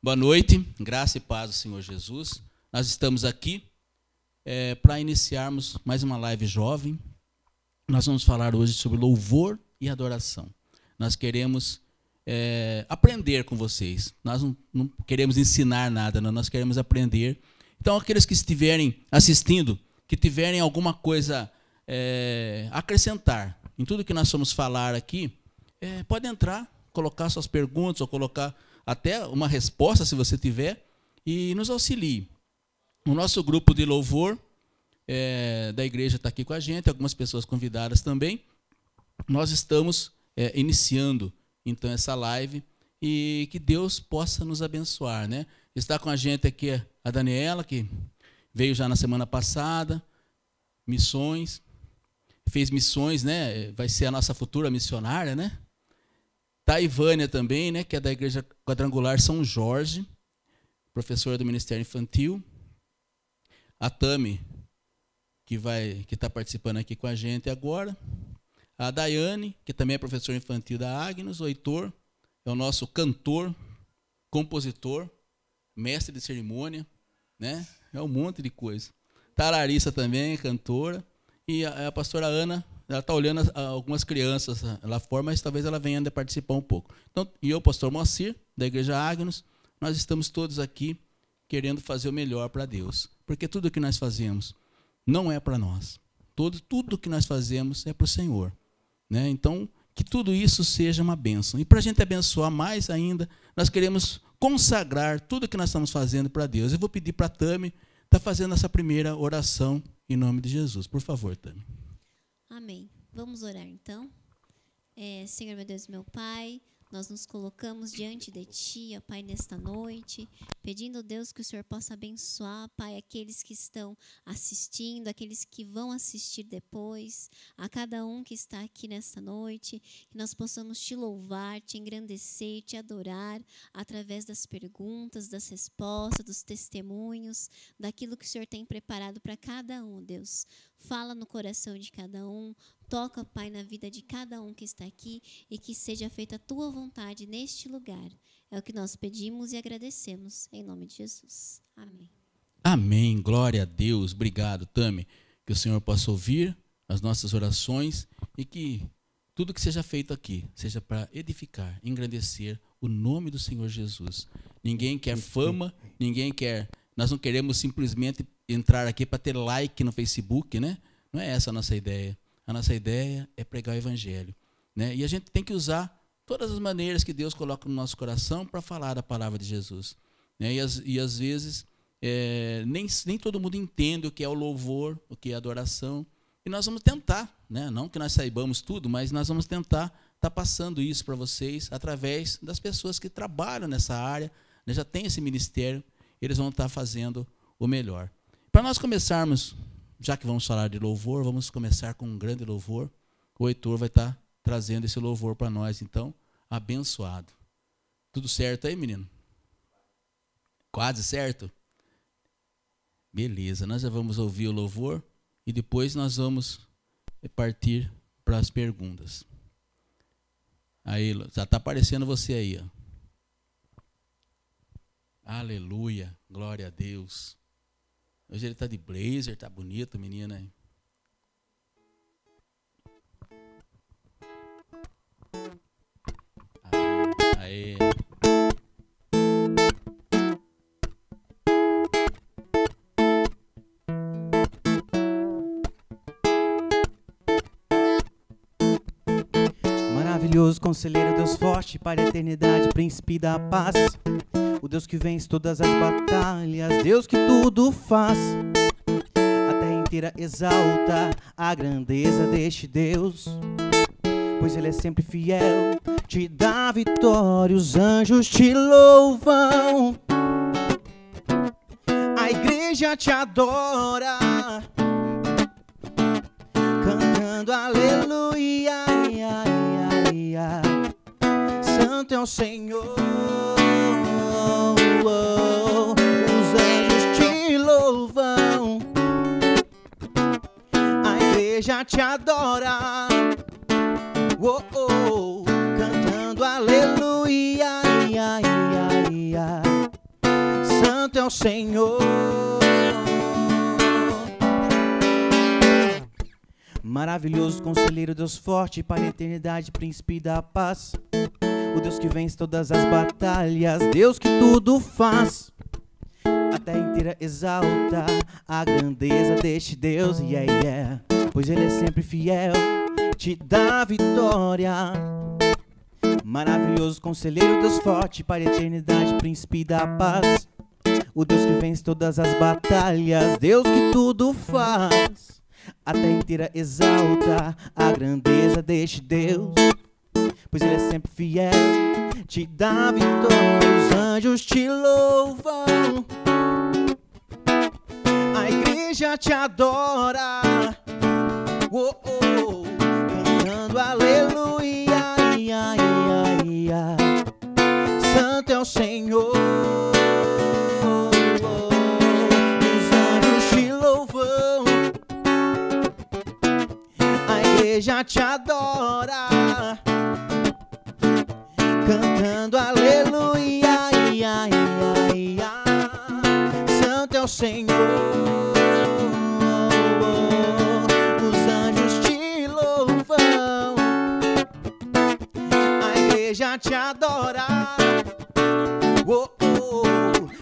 Boa noite, graça e paz do Senhor Jesus. Nós estamos aqui para iniciarmos mais uma live jovem. Nós vamos falar hoje sobre louvor e adoração. Nós queremos aprender com vocês. Nós não queremos ensinar nada, não, nós queremos aprender. Então, aqueles que estiverem assistindo, que tiverem alguma coisa a acrescentar em tudo que nós vamos falar aqui, pode entrar, colocar suas perguntas ou colocar até uma resposta, se você tiver, e nos auxilie. O nosso grupo de louvor da igreja está aqui com a gente, algumas pessoas convidadas também. Nós estamos iniciando, então, essa live e que Deus possa nos abençoar, né? Está com a gente aqui a Daniela, que veio já na semana passada, fez missões, né? Vai ser a nossa futura missionária, né? Tá a Ivânia também, né, que é da Igreja Quadrangular São Jorge, professora do Ministério Infantil. A Tami, que está participando aqui com a gente agora. A Daiane, que também é professora infantil da Agnus. O Heitor é o nosso cantor, compositor, mestre de cerimônia, né? É um monte de coisa. Tá a Larissa também, cantora. E a pastora Ana, ela está olhando algumas crianças lá fora, mas talvez ela venha a participar um pouco. Então, e eu, pastor Moacir, da Igreja Agnus, nós estamos todos aqui querendo fazer o melhor para Deus. Porque tudo que nós fazemos não é para nós. Tudo que nós fazemos é para o Senhor, né? Então, que tudo isso seja uma bênção. E para a gente abençoar mais ainda, nós queremos consagrar tudo que nós estamos fazendo para Deus. Eu vou pedir para a Tami estar fazendo essa primeira oração em nome de Jesus. Por favor, Tami. Amém. Vamos orar, então. Senhor, meu Deus, meu Pai, nós nos colocamos diante de Ti, ó Pai, nesta noite, pedindo, Deus, que o Senhor possa abençoar, Pai, aqueles que estão assistindo, aqueles que vão assistir depois, a cada um que está aqui nesta noite, que nós possamos Te louvar, Te engrandecer, Te adorar, através das perguntas, das respostas, dos testemunhos, daquilo que o Senhor tem preparado para cada um, Deus. Fala no coração de cada um, toca, Pai, na vida de cada um que está aqui e que seja feita a Tua vontade neste lugar. É o que nós pedimos e agradecemos, em nome de Jesus. Amém. Amém. Glória a Deus. Obrigado, Tami. Que o Senhor possa ouvir as nossas orações e que tudo que seja feito aqui seja para edificar, engrandecer o nome do Senhor Jesus. Ninguém quer fama, nós não queremos simplesmente entrar aqui para ter like no Facebook, né? Não é essa a nossa ideia. A nossa ideia é pregar o Evangelho, né? E a gente tem que usar todas as maneiras que Deus coloca no nosso coração para falar da palavra de Jesus, né? E às vezes nem todo mundo entende o que é o louvor, o que é a adoração. E nós vamos tentar, né? Não que nós saibamos tudo, mas nós vamos tentar estar passando isso para vocês através das pessoas que trabalham nessa área, né? Já tem esse ministério, eles vão estar fazendo o melhor. Para nós começarmos, já que vamos falar de louvor, vamos começar com um grande louvor. O Heitor vai estar trazendo esse louvor para nós, então, abençoado. Tudo certo aí, menino? Quase certo? Beleza, nós já vamos ouvir o louvor e depois nós vamos partir para as perguntas. Aí, já está aparecendo você aí, ó. Aleluia, glória a Deus. Hoje ele está de blazer, está bonito, menina. Hein? Aê. Maravilhoso conselheiro, Deus forte, Pai da eternidade, príncipe da paz. O Deus que vence todas as batalhas, Deus que tudo faz. A terra inteira exalta a grandeza deste Deus, pois Ele é sempre fiel, te dá vitória, os anjos te louvam. A igreja te adora, cantando aleluia, ia, ia, ia. Santo é o Senhor. Os anjos te louvam, a igreja te adora, cantando aleluia, ia, ia, ia. é o Senhor. Maravilhoso conselheiro, Deus forte, Pai da eternidade, príncipe da paz. O Deus que vence todas as batalhas, Deus que tudo faz. A terra inteira exalta a grandeza deste Deus, yeah, yeah. Pois Ele é sempre fiel, te dá vitória. Maravilhoso conselheiro, Deus forte, Pai da eternidade, príncipe da paz. O Deus que vence todas as batalhas, Deus que tudo faz. A terra inteira exalta a grandeza deste Deus, pois Ele é sempre fiel, te dá vitória. Os anjos te louvam, a igreja te adora, oh, oh, cantando aleluia, ia, ia, ia. Santo é o Senhor. Os anjos te louvam, a igreja te adora, cantando aleluia, ia, ia, ia. Santo é o Senhor. Os anjos te louvam, a igreja te adora, oh, oh,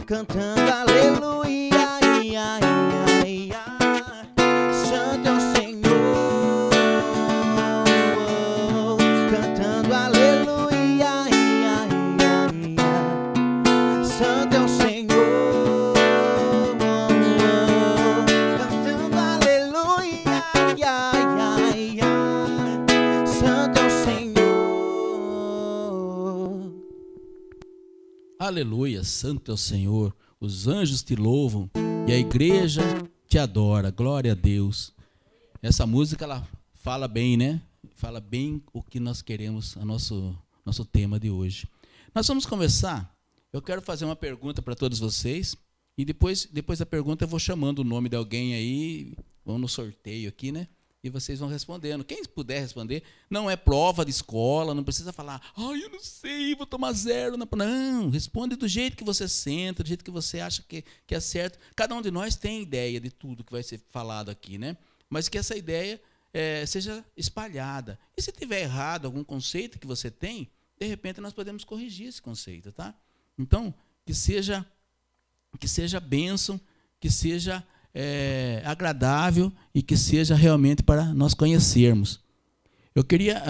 cantando aleluia, ia, ia, ia. Santo é o Senhor, cantando aleluia, ia, ia, ia. Santo é o Senhor, cantando aleluia, ia, ia, ia. Santo é o Senhor. Aleluia, santo é o Senhor. Os anjos te louvam e a igreja te adora. Glória a Deus. Essa música, ela fala bem, né? Fala bem o que nós queremos, o nosso tema de hoje. Nós vamos começar. Eu quero fazer uma pergunta para todos vocês. E depois da pergunta eu vou chamando o nome de alguém aí. Vamos no sorteio aqui, né? E vocês vão respondendo. Quem puder responder, não é prova de escola, não precisa falar, ai, eu não sei, vou tomar 0. Não, responde do jeito que você senta, do jeito que você acha que é certo. Cada um de nós tem ideia de tudo que vai ser falado aqui, né? Mas que essa ideia seja espalhada. E se tiver errado algum conceito que você tem, de repente nós podemos corrigir esse conceito, tá? Então, que seja bênção, que seja agradável e que seja realmente para nós conhecermos. Eu queria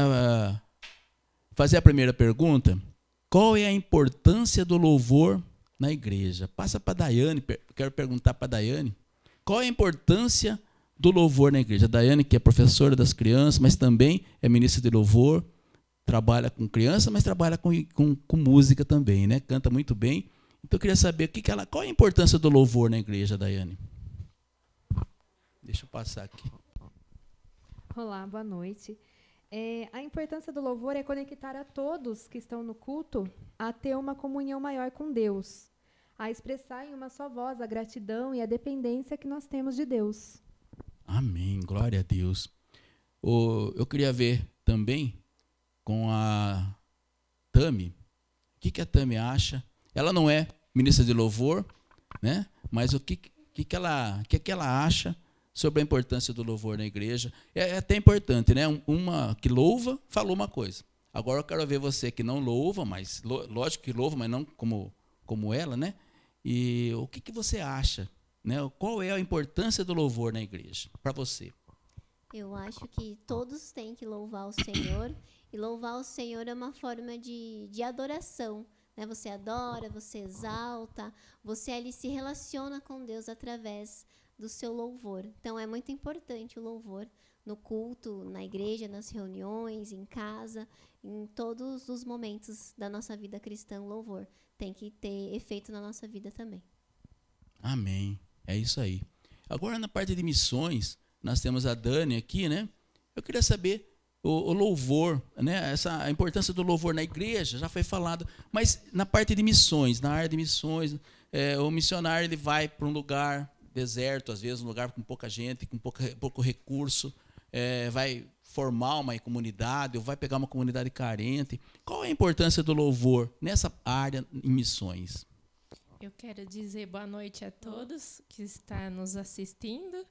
fazer a primeira pergunta. Qual é a importância do louvor na igreja? Passa para a Daiane, quero perguntar para a Daiane. Qual é a importância do louvor na igreja? A Daiane, que é professora das crianças, mas também é ministra de louvor, trabalha com criança, mas trabalha com música também, né? Canta muito bem. Então eu queria saber qual é a importância do louvor na igreja, Daiane? Deixa eu passar aqui. Olá, boa noite. A importância do louvor é conectar a todos que estão no culto a ter uma comunhão maior com Deus, a expressar em uma só voz a gratidão e a dependência que nós temos de Deus. Amém, glória a Deus. Eu queria ver também com a Tami, o que a Tami acha. Ela não é ministra de louvor, né? Mas o que ela acha sobre a importância do louvor na igreja. É até importante, né? Uma que louva falou uma coisa. Agora eu quero ver você que não louva, mas lógico que louva, mas não como ela, né? E o que você acha, né? Qual é a importância do louvor na igreja para você? Eu acho que todos têm que louvar o Senhor, e louvar o Senhor é uma forma de adoração, né? Você adora, você exalta, você ali se relaciona com Deus através do seu louvor. Então é muito importante o louvor no culto, na igreja, nas reuniões, em casa, em todos os momentos da nossa vida cristã. O louvor tem que ter efeito na nossa vida também. Amém. É isso aí. Agora, na parte de missões, nós temos a Dani aqui, né? Eu queria saber o louvor, né? A importância do louvor na igreja já foi falado, mas na parte de missões, na área de missões, o missionário ele vai para um lugar deserto, às vezes um lugar com pouca gente, com pouco recurso, vai formar uma comunidade, ou vai pegar uma comunidade carente. Qual é a importância do louvor nessa área em missões? Eu quero dizer boa noite a todos que estão nos assistindo.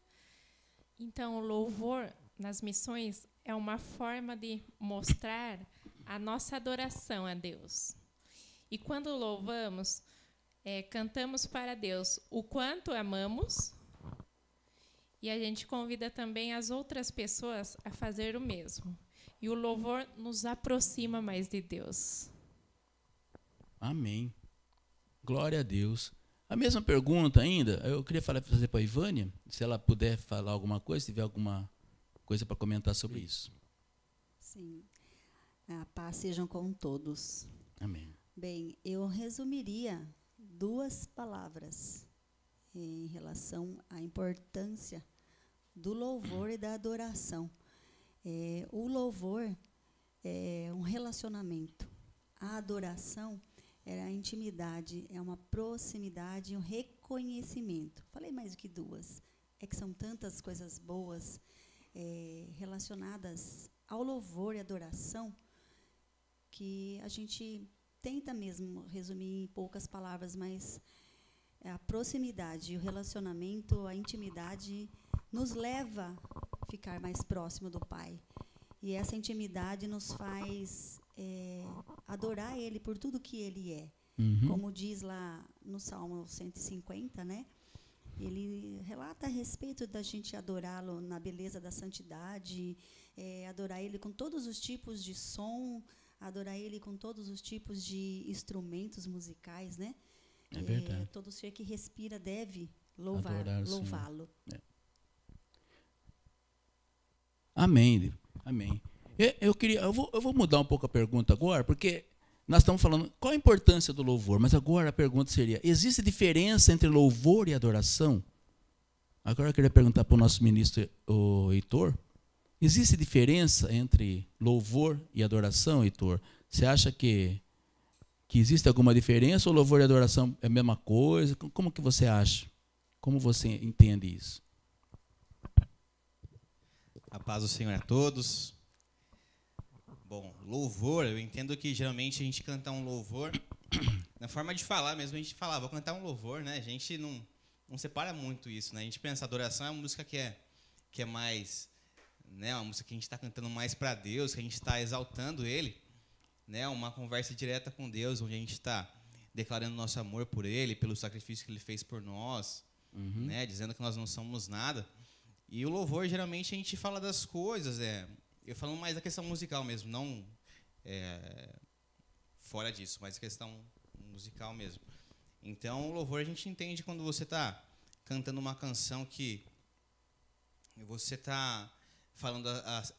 Então, o louvor nas missões é uma forma de mostrar a nossa adoração a Deus. E quando louvamos, cantamos para Deus o quanto amamos, e a gente convida também as outras pessoas a fazer o mesmo. E o louvor nos aproxima mais de Deus. Amém. Glória a Deus. A mesma pergunta ainda, eu queria fazer para a Ivânia, se ela puder falar alguma coisa, se tiver alguma coisa para comentar sobre isso. Sim. A paz sejam com todos. Amém. Bem, eu resumiria 2 palavras em relação à importância do louvor e da adoração. O louvor é um relacionamento. A adoração é a intimidade, é uma proximidade, um reconhecimento. Falei mais do que 2. É que são tantas coisas boas relacionadas ao louvor e adoração que a gente tenta mesmo resumir em poucas palavras, mas a proximidade, o relacionamento, a intimidade nos leva a ficar mais próximo do Pai. E essa intimidade nos faz adorar Ele por tudo que Ele é. Uhum. Como diz lá no Salmo 150, né? Ele relata a respeito da gente adorá-lo na beleza da santidade, adorar Ele com todos os tipos de som, adorar Ele com todos os tipos de instrumentos musicais, né? É verdade. Todo ser que respira deve louvá-lo. Amém. Amém. Eu vou mudar um pouco a pergunta agora, porque nós estamos falando qual a importância do louvor, mas agora a pergunta seria: existe diferença entre louvor e adoração? Agora eu queria perguntar para o nosso ministro, o Heitor. Existe diferença entre louvor e adoração, Heitor? Você acha que existe alguma diferença ou louvor e adoração é a mesma coisa? Como que você acha? Como você entende isso? A paz do Senhor a todos. Bom, louvor, eu entendo que geralmente a gente canta um louvor, na forma de falar mesmo, a gente fala, vou cantar um louvor, né? A gente não separa muito isso, né? A gente pensa, adoração é uma música que é mais, né? Uma música que a gente está cantando mais para Deus, que a gente está exaltando Ele, né? Uma conversa direta com Deus, onde a gente está declarando nosso amor por Ele, pelo sacrifício que Ele fez por nós, né? Dizendo que nós não somos nada. E o louvor, geralmente, a gente fala das coisas, eu falo mais da questão musical mesmo, não fora disso, mas questão musical mesmo. Então, o louvor a gente entende quando você está cantando uma canção que você está falando,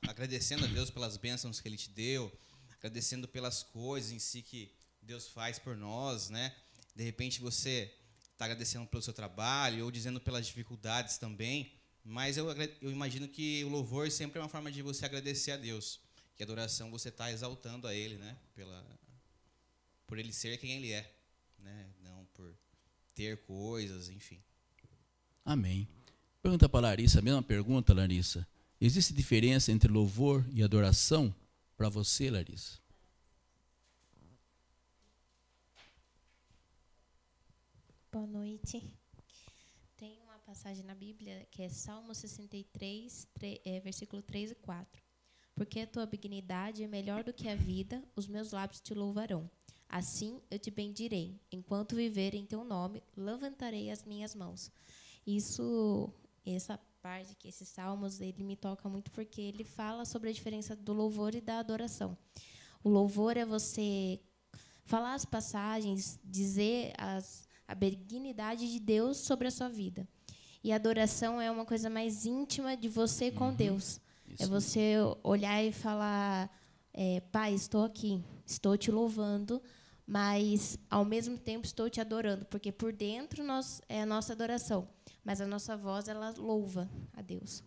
agradecendo a Deus pelas bênçãos que Ele te deu, agradecendo pelas coisas em si que Deus faz por nós, né? De repente você está agradecendo pelo seu trabalho ou dizendo pelas dificuldades também. Mas eu imagino que o louvor sempre é uma forma de você agradecer a Deus. Que a adoração você está exaltando a Ele, né? Por Ele ser quem Ele é, né? Não por ter coisas, enfim. Amém. Pergunta para a Larissa, a mesma pergunta, Larissa. Existe diferença entre louvor e adoração para você, Larissa? Boa noite. Tem uma passagem na Bíblia que é Salmo 63, versículo 3 e 4. Porque a tua benignidade é melhor do que a vida, os meus lábios te louvarão. Assim eu te bendirei. Enquanto viver em teu nome, levantarei as minhas mãos. Essa parte que esses salmos, ele me toca muito porque ele fala sobre a diferença do louvor e da adoração. O louvor é você falar as passagens, dizer a benignidade de Deus sobre a sua vida. E a adoração é uma coisa mais íntima de você com Deus. Isso. É você olhar e falar, Pai, estou aqui, estou te louvando, mas, ao mesmo tempo, estou te adorando, porque por dentro é a nossa adoração, mas a nossa voz, ela louva a Deus.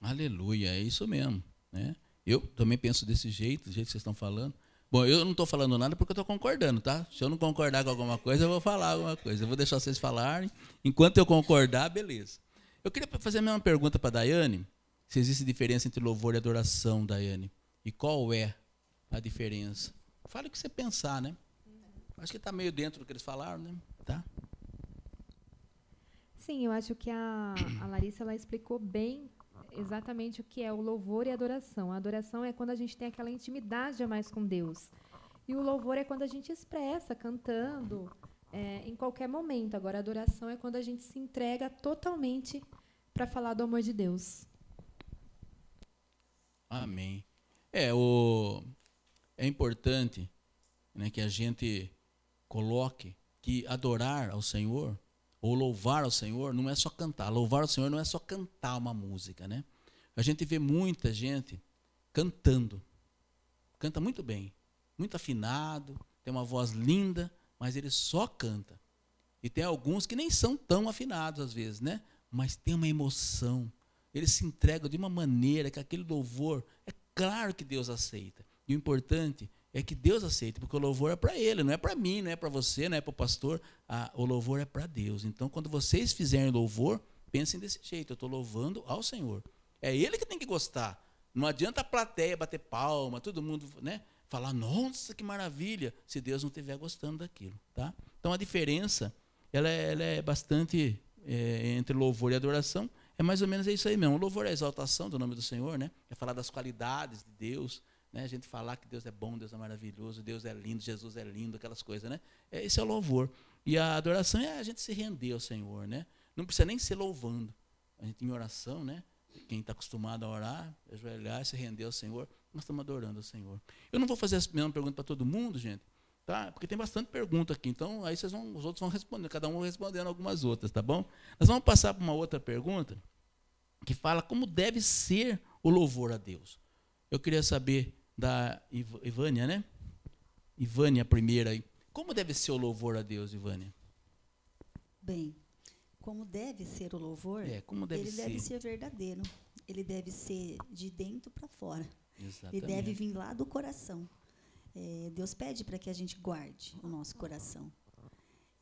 Aleluia, é isso mesmo, né? Eu também penso desse jeito, do jeito que vocês estão falando. Bom, eu não estou falando nada porque eu estou concordando, tá? Se eu não concordar com alguma coisa, eu vou falar alguma coisa. Eu vou deixar vocês falarem. Enquanto eu concordar, beleza. Eu queria fazer a mesma pergunta para a Daiane, se existe diferença entre louvor e adoração, Daiane. E qual é a diferença? Fale o que você pensar, né? Acho que está meio dentro do que eles falaram, né? Tá? Sim, eu acho que a Larissa ela explicou bem exatamente o que é o louvor e a adoração. A adoração é quando a gente tem aquela intimidade a mais com Deus. E o louvor é quando a gente expressa, cantando, em qualquer momento. Agora, a adoração é quando a gente se entrega totalmente para falar do amor de Deus. Amém. É importante, né, que a gente coloque que adorar ao Senhor ou louvar ao Senhor não é só cantar. Louvar ao Senhor não é só cantar uma música, né? A gente vê muita gente cantando. Canta muito bem, muito afinado, tem uma voz linda, mas ele só canta. E tem alguns que nem são tão afinados às vezes, né? Mas tem uma emoção. Eles se entregam de uma maneira que aquele louvor, é claro que Deus aceita. E o importante é que Deus aceita, porque o louvor é para Ele, não é para mim, não é para você, não é para o pastor. O louvor é para Deus. Então, quando vocês fizerem louvor, pensem desse jeito: eu estou louvando ao Senhor. É Ele que tem que gostar. Não adianta a plateia bater palma, todo mundo, né, falar, nossa, que maravilha, se Deus não estiver gostando daquilo. Tá? Então, a diferença ela é bastante entre louvor e adoração. É mais ou menos isso aí mesmo. O louvor é a exaltação do nome do Senhor, né? É falar das qualidades de Deus, né? A gente falar que Deus é bom, Deus é maravilhoso, Deus é lindo, Jesus é lindo, aquelas coisas, né? Esse é o louvor. E a adoração é a gente se render ao Senhor, né? Não precisa nem ser louvando. A gente em oração, né? Quem está acostumado a orar, ajoelhar, se render ao Senhor, nós estamos adorando ao Senhor. Eu não vou fazer a mesma pergunta para todo mundo, gente, tá? Porque tem bastante pergunta aqui. Então, aí os outros vão responder, cada um respondendo algumas outras, tá bom? Nós vamos passar para uma outra pergunta que fala como deve ser o louvor a Deus. Eu queria saber da Ivânia, né? Ivânia, a primeira aí. Como deve ser o louvor a Deus, Ivânia? Bem, como deve ser o louvor, como deve ele ser? deve ser verdadeiro. Ele deve ser de dentro para fora. Exatamente. Ele deve vir lá do coração. Deus pede para que a gente guarde o nosso coração.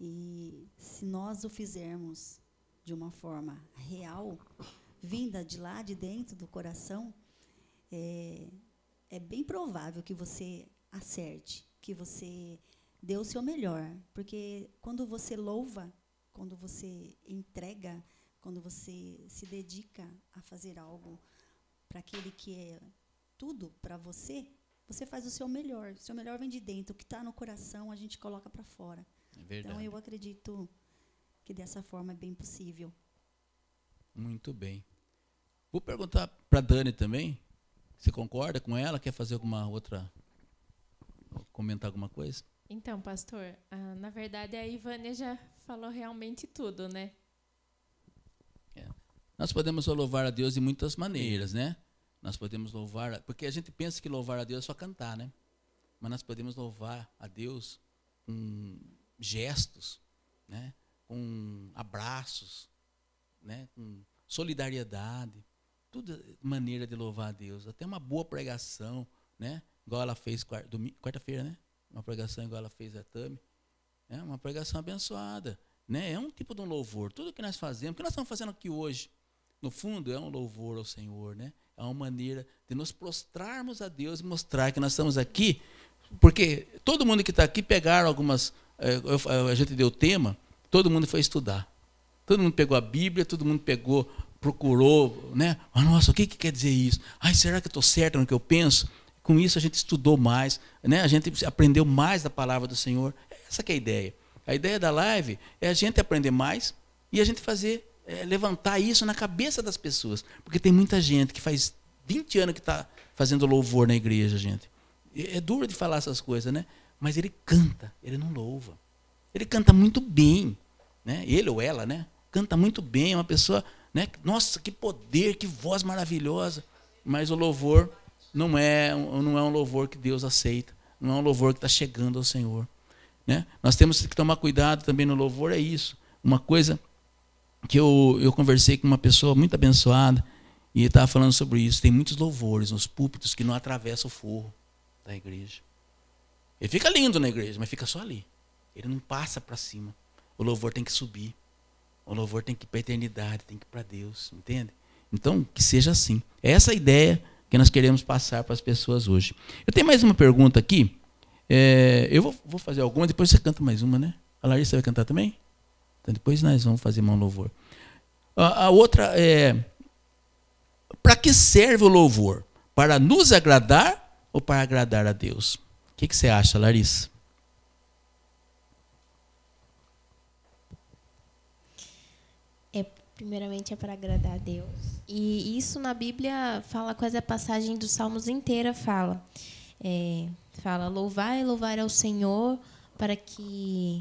E se nós o fizermos de uma forma real, vinda de lá de dentro do coração, é bem provável que você acerte, que você dê o seu melhor. Porque quando você louva, quando você entrega, quando você se dedica a fazer algo para aquele que é tudo para você, você faz o seu melhor. O seu melhor vem de dentro. O que está no coração, a gente coloca para fora. É verdade. Então, eu acredito que dessa forma é bem possível. Muito bem. Vou perguntar para a Dani também. Você concorda com ela? Quer fazer alguma outra... comentar alguma coisa? Então, pastor, na verdade a Ivânia já falou realmente tudo, né? Nós podemos louvar a Deus de muitas maneiras, né? Nós podemos louvar... Porque a gente pensa que louvar a Deus é só cantar, né? Mas nós podemos louvar a Deus com gestos, né? Com abraços, né? Com solidariedade. Tudo maneira de louvar a Deus. Até uma boa pregação, né? Igual ela fez quarta-feira, né? Uma pregação igual ela fez a Tami. Uma pregação abençoada, né? É um tipo de um louvor. Tudo que nós fazemos, o que nós estamos fazendo aqui hoje, no fundo, é um louvor ao Senhor, né? É uma maneira de nos prostrarmos a Deus e mostrar que nós estamos aqui, porque todo mundo que está aqui pegaram algumas... a gente deu o tema, todo mundo foi estudar. Todo mundo pegou a Bíblia, todo mundo procurou, né? Nossa, o que quer dizer isso? Será que eu estou certo no que eu penso? Com isso a gente estudou mais, né? A gente aprendeu mais da palavra do Senhor. Essa que é a ideia. A ideia da live é a gente aprender mais e a gente fazer, levantar isso na cabeça das pessoas. Porque tem muita gente que faz 20 anos que está fazendo louvor na igreja, gente. É duro de falar essas coisas, né? Mas ele canta, ele não louva. Ele canta muito bem, né? Ele ou ela, né? Canta muito bem, é uma pessoa, né? Nossa, que poder, que voz maravilhosa. Mas o louvor não é um louvor que Deus aceita. Não é um louvor que está chegando ao Senhor, né? Nós temos que tomar cuidado também no louvor, é isso. Uma coisa que eu conversei com uma pessoa muito abençoada e estava falando sobre isso. Tem muitos louvores nos púlpitos que não atravessam o forro da igreja. Ele fica lindo na igreja, mas fica só ali. Ele não passa para cima. O louvor tem que subir. O louvor tem que ir para a eternidade, tem que ir para Deus, entende? Então, que seja assim. É essa a ideia que nós queremos passar para as pessoas hoje. Eu tenho mais uma pergunta aqui. Eu vou fazer alguma, depois você canta mais uma, né? A Larissa vai cantar também? Então depois nós vamos fazer um louvor. A outra é: para que serve o louvor? Para nos agradar ou para agradar a Deus? O que você acha, Larissa? Primeiramente é para agradar a Deus. E isso na Bíblia fala, quase a passagem dos Salmos inteira fala. Fala, louvai ao Senhor para que...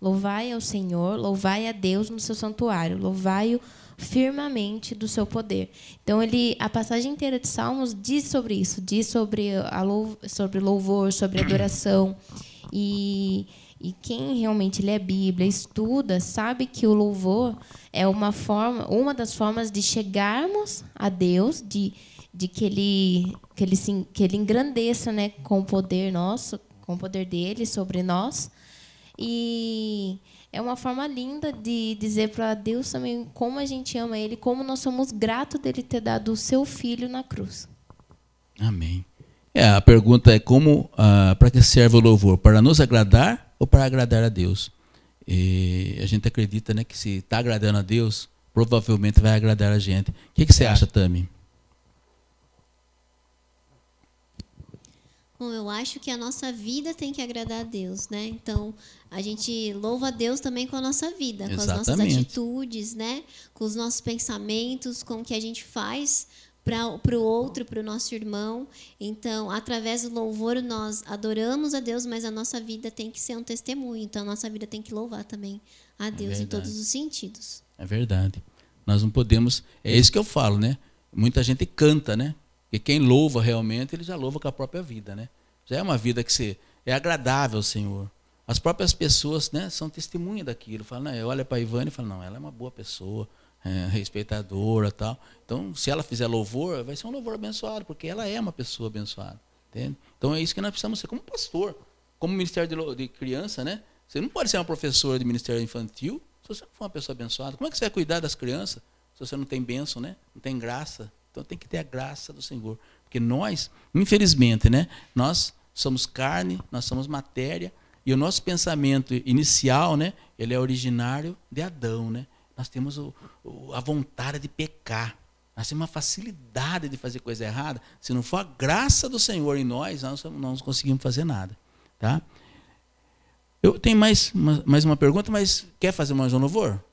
louvai ao Senhor, louvai a Deus no seu santuário, louvai-o firmemente do seu poder. Então, a passagem inteira de Salmos diz sobre isso, diz sobre louvor, sobre adoração. E quem realmente lê a Bíblia, estuda, sabe que o louvor é uma das formas de chegarmos a Deus, de que ele engrandeça, né, com o poder nosso, com o poder dele sobre nós. E é uma forma linda de dizer para Deus também como a gente ama Ele, como nós somos gratos dele ter dado o seu Filho na cruz. Amém. A pergunta é para que serve o louvor? Para nos agradar ou para agradar a Deus? E a gente acredita, né, que se está agradando a Deus, provavelmente vai agradar a gente. O que você acha, Tami? Bom, eu acho que a nossa vida tem que agradar a Deus, né? Então, a gente louva a Deus também com a nossa vida, com as nossas atitudes, né? Com os nossos pensamentos, com o que a gente faz para o outro, para o nosso irmão. Então, através do louvor, nós adoramos a Deus, mas a nossa vida tem que ser um testemunho. Então, a nossa vida tem que louvar também a Deus em todos os sentidos. É verdade. Nós não podemos... É isso que eu falo, né? Muita gente canta, né? Porque quem louva realmente, ele já louva com a própria vida, né? Já é uma vida que é agradável ao Senhor. As próprias pessoas, né, são testemunha daquilo. Falam, eu olho para a Ivane e falo, não, ela é uma boa pessoa, respeitadora, tal. Então, se ela fizer louvor, vai ser um louvor abençoado, porque ela é uma pessoa abençoada. Entende? Então, é isso que nós precisamos ser como pastor, como ministério de criança, né? Você não pode ser uma professora de ministério infantil se você não for uma pessoa abençoada. Como é que você vai cuidar das crianças se você não tem bênção, né? Não tem graça? Então, tem que ter a graça do Senhor. Porque nós, infelizmente, né, nós somos carne, nós somos matéria, e o nosso pensamento inicial, né, ele é originário de Adão, né? Nós temos a vontade de pecar. Nós temos uma facilidade de fazer coisa errada. Se não for a graça do Senhor em nós, nós não conseguimos fazer nada. Tá? Eu tenho mais uma pergunta, mas quer fazer mais um louvor?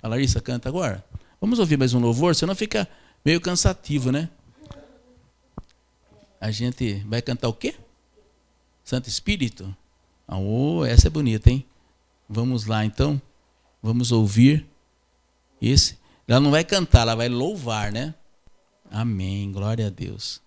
A Larissa canta agora? Vamos ouvir mais um louvor, senão fica meio cansativo, né? A gente vai cantar o quê? Santo Espírito? Essa é bonita, hein? Vamos lá, então. Vamos ouvir esse. Ela não vai cantar, ela vai louvar, né? Amém. Glória a Deus.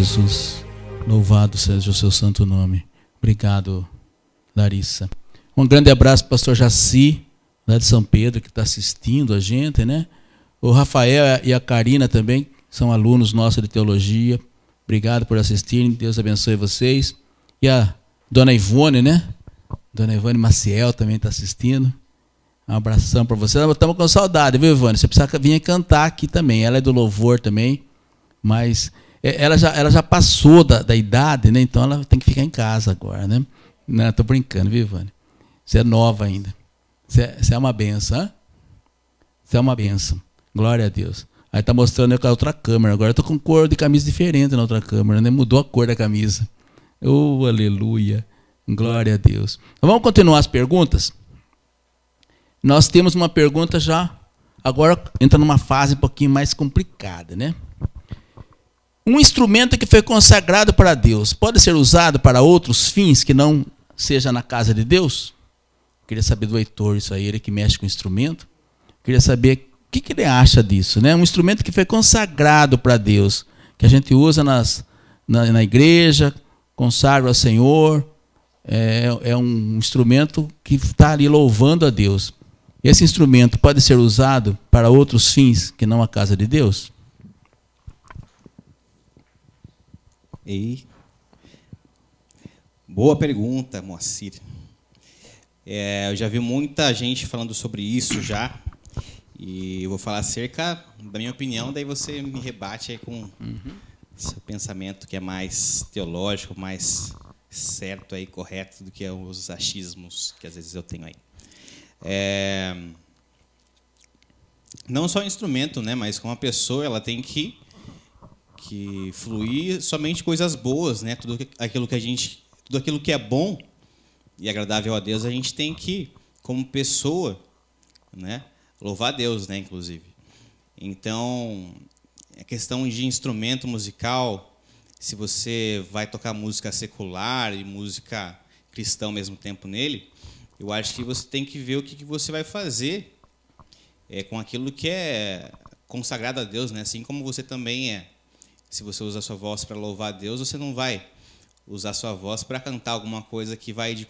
Jesus. Louvado seja o seu santo nome. Obrigado, Larissa. Um grande abraço para o pastor Jaci, lá de São Pedro, que está assistindo a gente, né? O Rafael e a Karina também são alunos nossos de teologia. Obrigado por assistirem. Deus abençoe vocês. E a dona Ivone, né? Dona Ivone Maciel também está assistindo. Um abração para você. Estamos com saudade, viu, Ivone? Você precisa vir cantar aqui também. Ela é do louvor também, mas ela já passou da idade, né? Então ela tem que ficar em casa agora, né? Não, estou brincando, viu, Ivone? Você é nova ainda. Você é uma benção, hein? Você é uma benção. Glória a Deus. Aí está mostrando eu com a outra câmera. Agora eu estou com cor de camisa diferente na outra câmera, né? Mudou a cor da camisa. Oh, aleluia. Glória a Deus. Então, vamos continuar as perguntas? Nós temos uma pergunta já, agora entra numa fase um pouquinho mais complicada, né? Um instrumento que foi consagrado para Deus pode ser usado para outros fins que não seja na casa de Deus? Queria saber do Heitor isso aí, ele que mexe com instrumento. Queria saber o que ele acha disso, né? Um instrumento que foi consagrado para Deus, que a gente usa na igreja, consagra ao Senhor, é um instrumento que está ali louvando a Deus. Esse instrumento pode ser usado para outros fins que não a casa de Deus? Boa pergunta, Moacir. Eu já vi muita gente falando sobre isso já. E eu vou falar acerca da minha opinião, daí você me rebate aí com seu pensamento que é mais teológico, mais certo aí, correto do que os achismos que às vezes eu tenho aí. Não só o instrumento, né, mas como a pessoa, ela tem que fluir somente coisas boas, né? Tudo aquilo que é bom e agradável a Deus, a gente tem que, como pessoa, né, louvar a Deus, né, inclusive. Então, a questão de instrumento musical, se você vai tocar música secular e música cristã ao mesmo tempo nele, eu acho que você tem que ver o que você vai fazer com aquilo que é consagrado a Deus, né? Assim como você também se você usa a sua voz para louvar a Deus, você não vai usar a sua voz para cantar alguma coisa que vai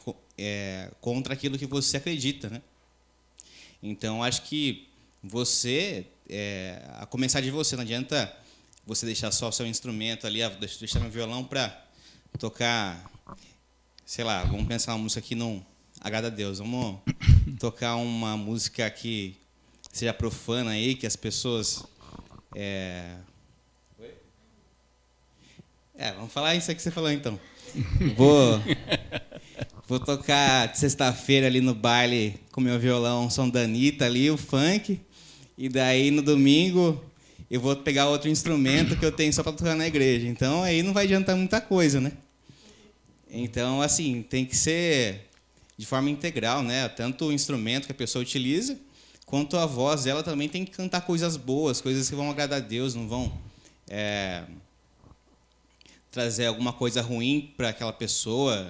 contra aquilo que você acredita, né? Então, acho que você, a começar de você, não adianta você deixar só o seu instrumento ali, deixar meu violão para tocar, sei lá, vamos pensar uma música que não agrada a Deus. Vamos tocar uma música que seja profana aí, que as pessoas... vamos falar isso aí que você falou, então. Vou tocar de sexta-feira ali no baile com meu violão, som da Anitta ali, o funk. E daí, no domingo, eu vou pegar outro instrumento que eu tenho só para tocar na igreja. Então, aí não vai adiantar muita coisa, né? Então, assim, tem que ser de forma integral, né? Tanto o instrumento que a pessoa utiliza, quanto a voz dela também tem que cantar coisas boas, coisas que vão agradar a Deus, não vão trazer alguma coisa ruim para aquela pessoa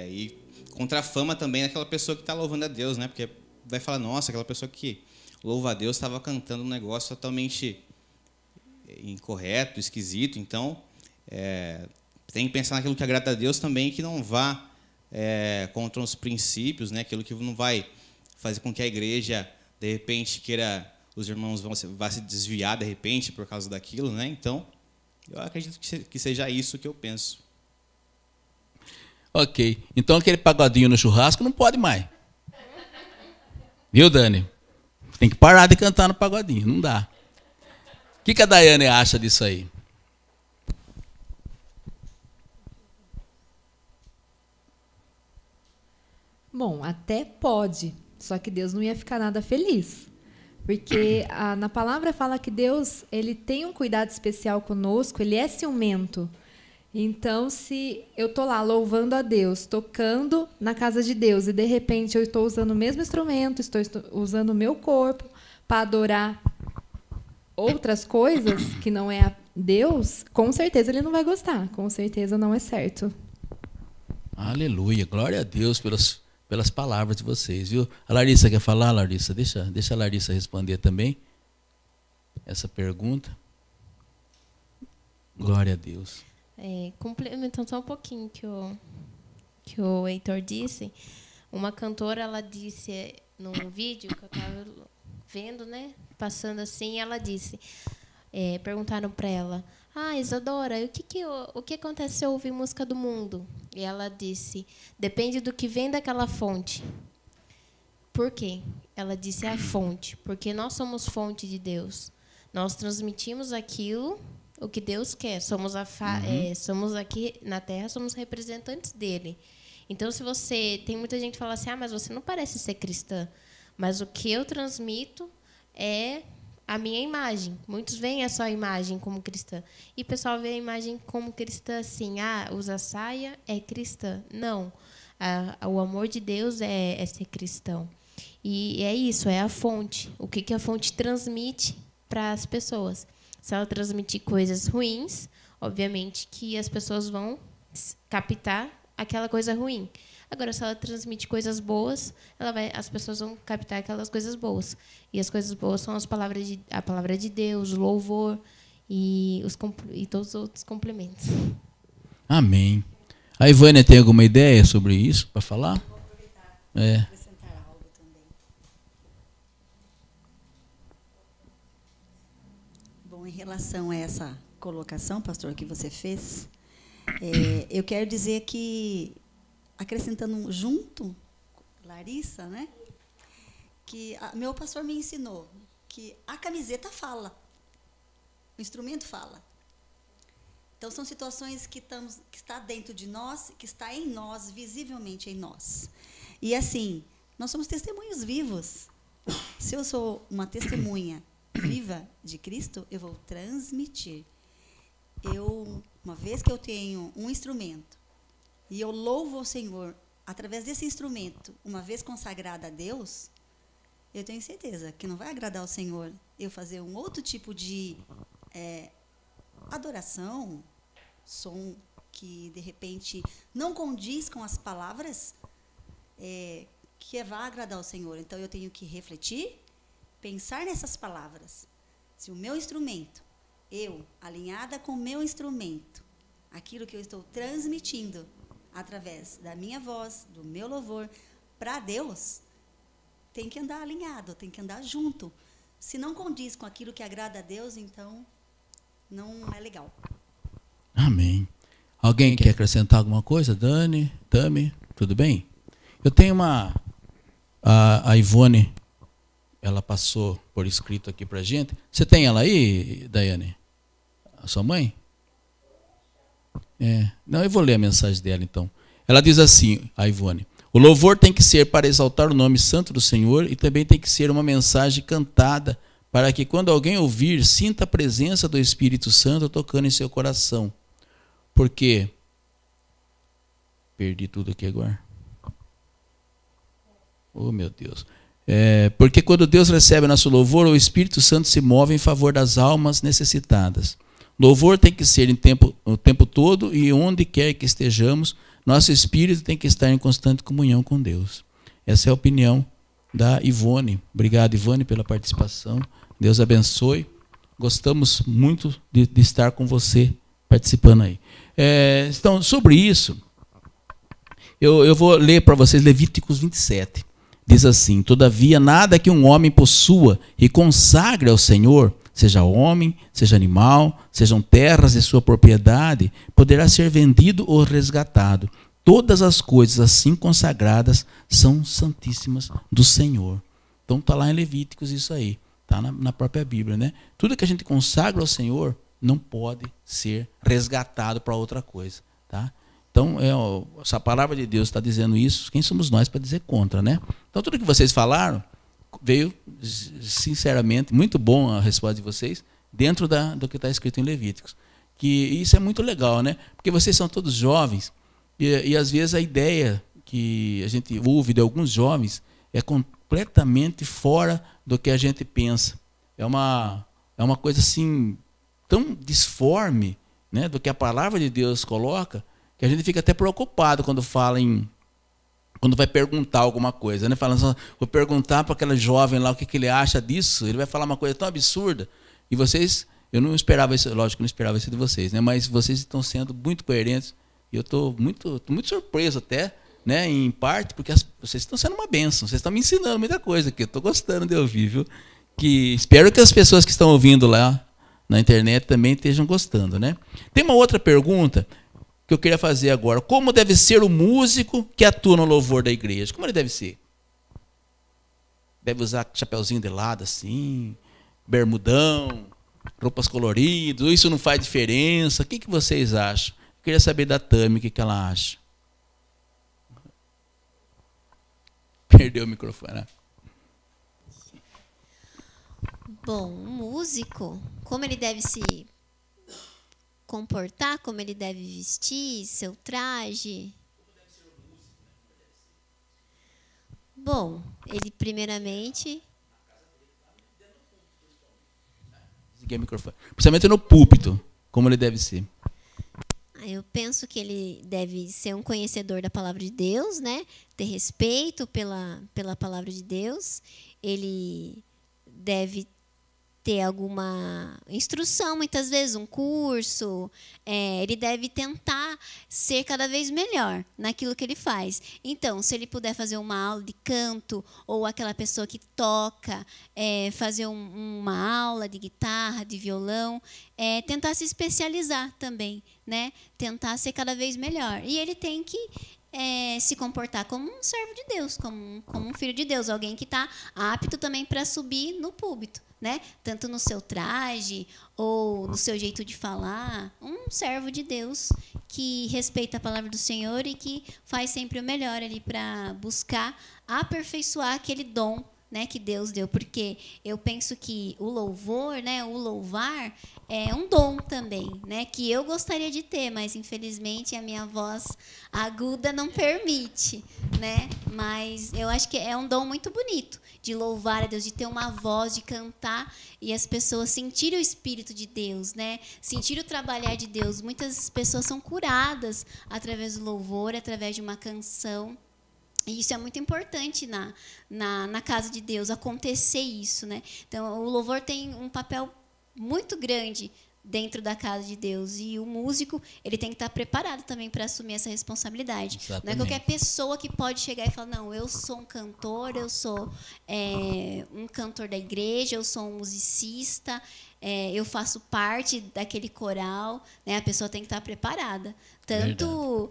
e contra a fama também daquela pessoa que está louvando a Deus, né? Porque vai falar, nossa, aquela pessoa que louva a Deus estava cantando um negócio totalmente incorreto, esquisito. Então, tem que pensar naquilo que agrada a Deus também, que não vá contra os princípios, né? Aquilo que não vai fazer com que a igreja, de repente, os irmãos vão se desviar, de repente, por causa daquilo, né? Então, eu acredito que seja isso que eu penso. Ok. Então, aquele pagodinho no churrasco não pode mais. Viu, Dani? Tem que parar de cantar no pagodinho. Não dá. O que a Daiane acha disso aí? Bom, até pode. Só que Deus não ia ficar nada feliz. Porque na palavra fala que Deus, ele tem um cuidado especial conosco, ele é ciumento. Então, se eu estou lá louvando a Deus, tocando na casa de Deus, e de repente eu estou usando o mesmo instrumento, estou usando o meu corpo para adorar outras coisas que não é a Deus, com certeza ele não vai gostar, com certeza não é certo. Aleluia, glória a Deus pelas palavras de vocês, viu? A Larissa quer falar, Larissa? Deixa a Larissa responder também essa pergunta. Glória a Deus. complementando só um pouquinho que o Heitor disse, uma cantora, ela disse num vídeo que eu estava vendo, né, passando assim, ela disse, perguntaram para ela, Isadora, o que acontece se eu ouvir música do mundo? E ela disse, depende do que vem daquela fonte. Por quê? Ela disse a fonte, porque nós somos fonte de Deus. Nós transmitimos aquilo, o que Deus quer. Somos aqui na Terra, somos representantes dele. Então, se você... Tem muita gente que fala assim, mas você não parece ser cristã. Mas o que eu transmito é a minha imagem. Muitos veem a sua imagem como cristã. E o pessoal vê a imagem como cristã assim, usa saia, é cristã. Não. O amor de Deus é ser cristão. E é isso, é a fonte. O que a fonte transmite para as pessoas. Se ela transmitir coisas ruins, obviamente que as pessoas vão captar aquela coisa ruim. Agora, se ela transmite coisas boas, as pessoas vão captar aquelas coisas boas. E as coisas boas são a palavra de Deus, o louvor e todos os outros complementos. Amém. A Ivânia tem alguma ideia sobre isso para falar? Vou aproveitar para acrescentar algo também. Bom, em relação a essa colocação, pastor, que você fez, eu quero dizer que, acrescentando junto, Larissa, né, que meu pastor me ensinou que a camiseta fala, o instrumento fala. Então, são situações que está dentro de nós, que está em nós, visivelmente em nós. E, assim, nós somos testemunhos vivos. Se eu sou uma testemunha viva de Cristo, eu vou transmitir. Uma vez que eu tenho um instrumento e eu louvo o Senhor através desse instrumento, uma vez consagrado a Deus, eu tenho certeza que não vai agradar ao Senhor eu fazer um outro tipo de adoração, som que, de repente, não condiz com as palavras que vai agradar ao Senhor. Então, eu tenho que refletir, pensar nessas palavras. Se o meu instrumento, alinhada com o meu instrumento, aquilo que eu estou transmitindo através da minha voz, do meu louvor, para Deus, tem que andar alinhado, tem que andar junto. Se não condiz com aquilo que agrada a Deus, então não é legal. Amém. Alguém quer acrescentar alguma coisa? Dani, Tami, tudo bem? Eu tenho a Ivone, ela passou por escrito aqui para a gente. Você tem ela aí, Daiane? A sua mãe? Não, eu vou ler a mensagem dela, então. Ela diz assim, a Ivone, o louvor tem que ser para exaltar o nome santo do Senhor e também tem que ser uma mensagem cantada para que quando alguém ouvir, sinta a presença do Espírito Santo tocando em seu coração. Porque perdi tudo aqui agora. Oh, meu Deus. Porque quando Deus recebe nosso louvor, o Espírito Santo se move em favor das almas necessitadas. Louvor tem que ser o tempo todo e onde quer que estejamos, nosso espírito tem que estar em constante comunhão com Deus. Essa é a opinião da Ivone. Obrigado, Ivone, pela participação. Deus abençoe. Gostamos muito de estar com você participando aí. Então, sobre isso, eu vou ler para vocês Levíticos 27. Diz assim, todavia nada que um homem possua e consagre ao Senhor, seja homem, seja animal, sejam terras de sua propriedade, poderá ser vendido ou resgatado. Todas as coisas assim consagradas são santíssimas do Senhor. Então está lá em Levíticos isso aí, está na própria Bíblia, né? Tudo que a gente consagra ao Senhor não pode ser resgatado para outra coisa, tá? Então, essa palavra de Deus está dizendo isso, quem somos nós para dizer contra, né? Então, tudo que vocês falaram veio, sinceramente, muito bom a resposta de vocês, dentro do que está escrito em Levíticos. Que isso é muito legal, né? Porque vocês são todos jovens, e às vezes a ideia que a gente ouve de alguns jovens é completamente fora do que a gente pensa. É uma coisa assim, tão disforme, né, do que a palavra de Deus coloca, que a gente fica até preocupado quando vai perguntar alguma coisa, né? Falando assim, vou perguntar para aquela jovem lá o que ele acha disso, ele vai falar uma coisa tão absurda. E vocês, Eu não esperava isso, lógico que não esperava isso de vocês, né? Mas vocês estão sendo muito coerentes e eu estou tô muito surpreso até, né? Em parte, porque vocês estão sendo uma bênção, vocês estão me ensinando muita coisa aqui, eu estou gostando de ouvir, viu? Que espero que as pessoas que estão ouvindo lá na internet também estejam gostando, né? Tem uma outra pergunta que eu queria fazer agora. Como deve ser o músico que atua no louvor da igreja? Como ele deve ser? Deve usar chapeuzinho de lado assim, bermudão, roupas coloridas, isso não faz diferença? O que vocês acham? Eu queria saber da Tami o que ela acha. Perdeu o microfone, né? Bom, um músico, como ele deve se comportar, como ele deve vestir, seu traje. Bom, ele primeiramente... Desliguei o microfone. Principalmente no púlpito, como ele deve ser. Eu penso que ele deve ser um conhecedor da palavra de Deus, né? Ter respeito pela palavra de Deus. Ele deve ter alguma instrução, muitas vezes, um curso. Ele deve tentar ser cada vez melhor naquilo que ele faz. Então, se ele puder fazer uma aula de canto, ou aquela pessoa que toca, fazer uma aula de guitarra, de violão, tentar se especializar também, né? Tentar ser cada vez melhor. E ele tem que se comportar como um servo de Deus, como um filho de Deus, alguém que está apto também para subir no púlpito, né? Tanto no seu traje ou no seu jeito de falar, um servo de Deus que respeita a palavra do Senhor e que faz sempre o melhor ali para buscar aperfeiçoar aquele dom, né, que Deus deu, porque eu penso que o louvor, né, o louvar é um dom também, né, que eu gostaria de ter, mas infelizmente a minha voz aguda não permite, né? Mas eu acho que é um dom muito bonito de louvar a Deus, de ter uma voz, de cantar e as pessoas sentirem o Espírito de Deus, né? Sentir o trabalhar de Deus. Muitas pessoas são curadas através do louvor, através de uma canção. E isso é muito importante na casa de Deus, acontecer isso, né? Então, o louvor tem um papel muito grande dentro da casa de Deus. E o músico, ele tem que estar preparado também para assumir essa responsabilidade. Exatamente. Não é qualquer pessoa que pode chegar e falar, não, eu sou um cantor, eu sou um cantor da igreja, eu sou um musicista, eu faço parte daquele coral, né? A pessoa tem que estar preparada, tanto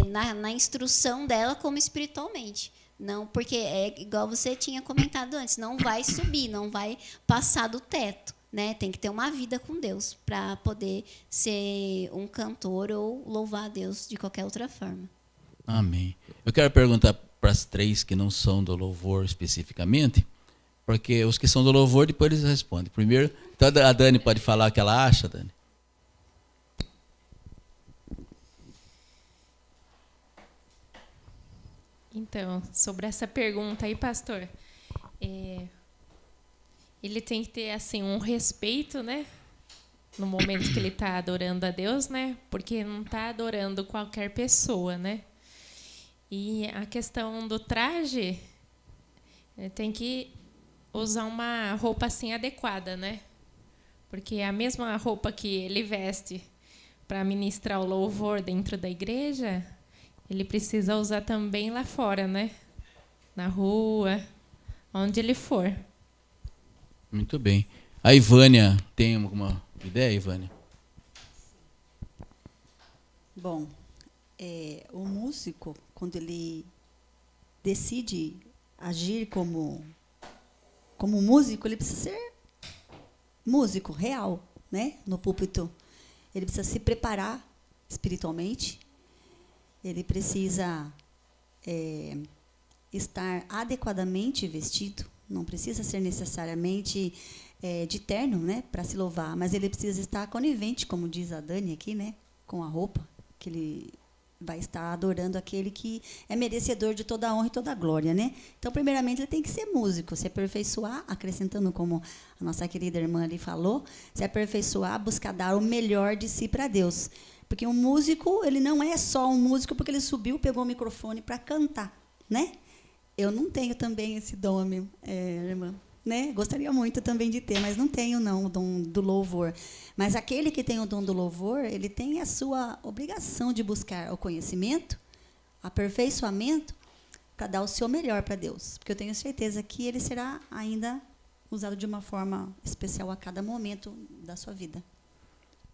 na instrução dela como espiritualmente. Não, porque igual você tinha comentado antes, não vai subir, não vai passar do teto, né? Tem que ter uma vida com Deus para poder ser um cantor ou louvar a Deus de qualquer outra forma. Amém. Eu quero perguntar para as três que não são do louvor especificamente, porque os que são do louvor, depois eles respondem. Primeiro, então a Dani pode falar o que ela acha, Dani? Então, sobre essa pergunta aí, pastor, ele tem que ter assim um respeito, né? No momento que ele está adorando a Deus, né? Porque não está adorando qualquer pessoa, né? E a questão do traje, tem que usar uma roupa assim adequada, né? Porque a mesma roupa que ele veste para ministrar o louvor dentro da igreja, ele precisa usar também lá fora, né? Na rua, onde ele for. Muito bem. A Ivânia, tem alguma ideia, Ivânia? Bom, o músico, quando ele decide agir como músico, ele precisa ser músico real, né? No púlpito. Ele precisa se preparar espiritualmente. Ele precisa estar adequadamente vestido. Não precisa ser necessariamente de terno, né, para se louvar, mas ele precisa estar conivente, como diz a Dani aqui, né, com a roupa, que ele vai estar adorando aquele que é merecedor de toda a honra e toda a glória, né? Então, primeiramente, ele tem que ser músico, se aperfeiçoar, acrescentando como a nossa querida irmã ali falou, se aperfeiçoar, buscar dar o melhor de si para Deus. Porque um músico, ele não é só um músico porque ele subiu, pegou o microfone para cantar, né? Eu não tenho também esse dom, irmã. né? Gostaria muito também de ter, mas não tenho, não, o dom do louvor. Mas aquele que tem o dom do louvor, ele tem a sua obrigação de buscar o conhecimento, aperfeiçoamento, para dar o seu melhor para Deus. Porque eu tenho certeza que ele será ainda usado de uma forma especial a cada momento da sua vida.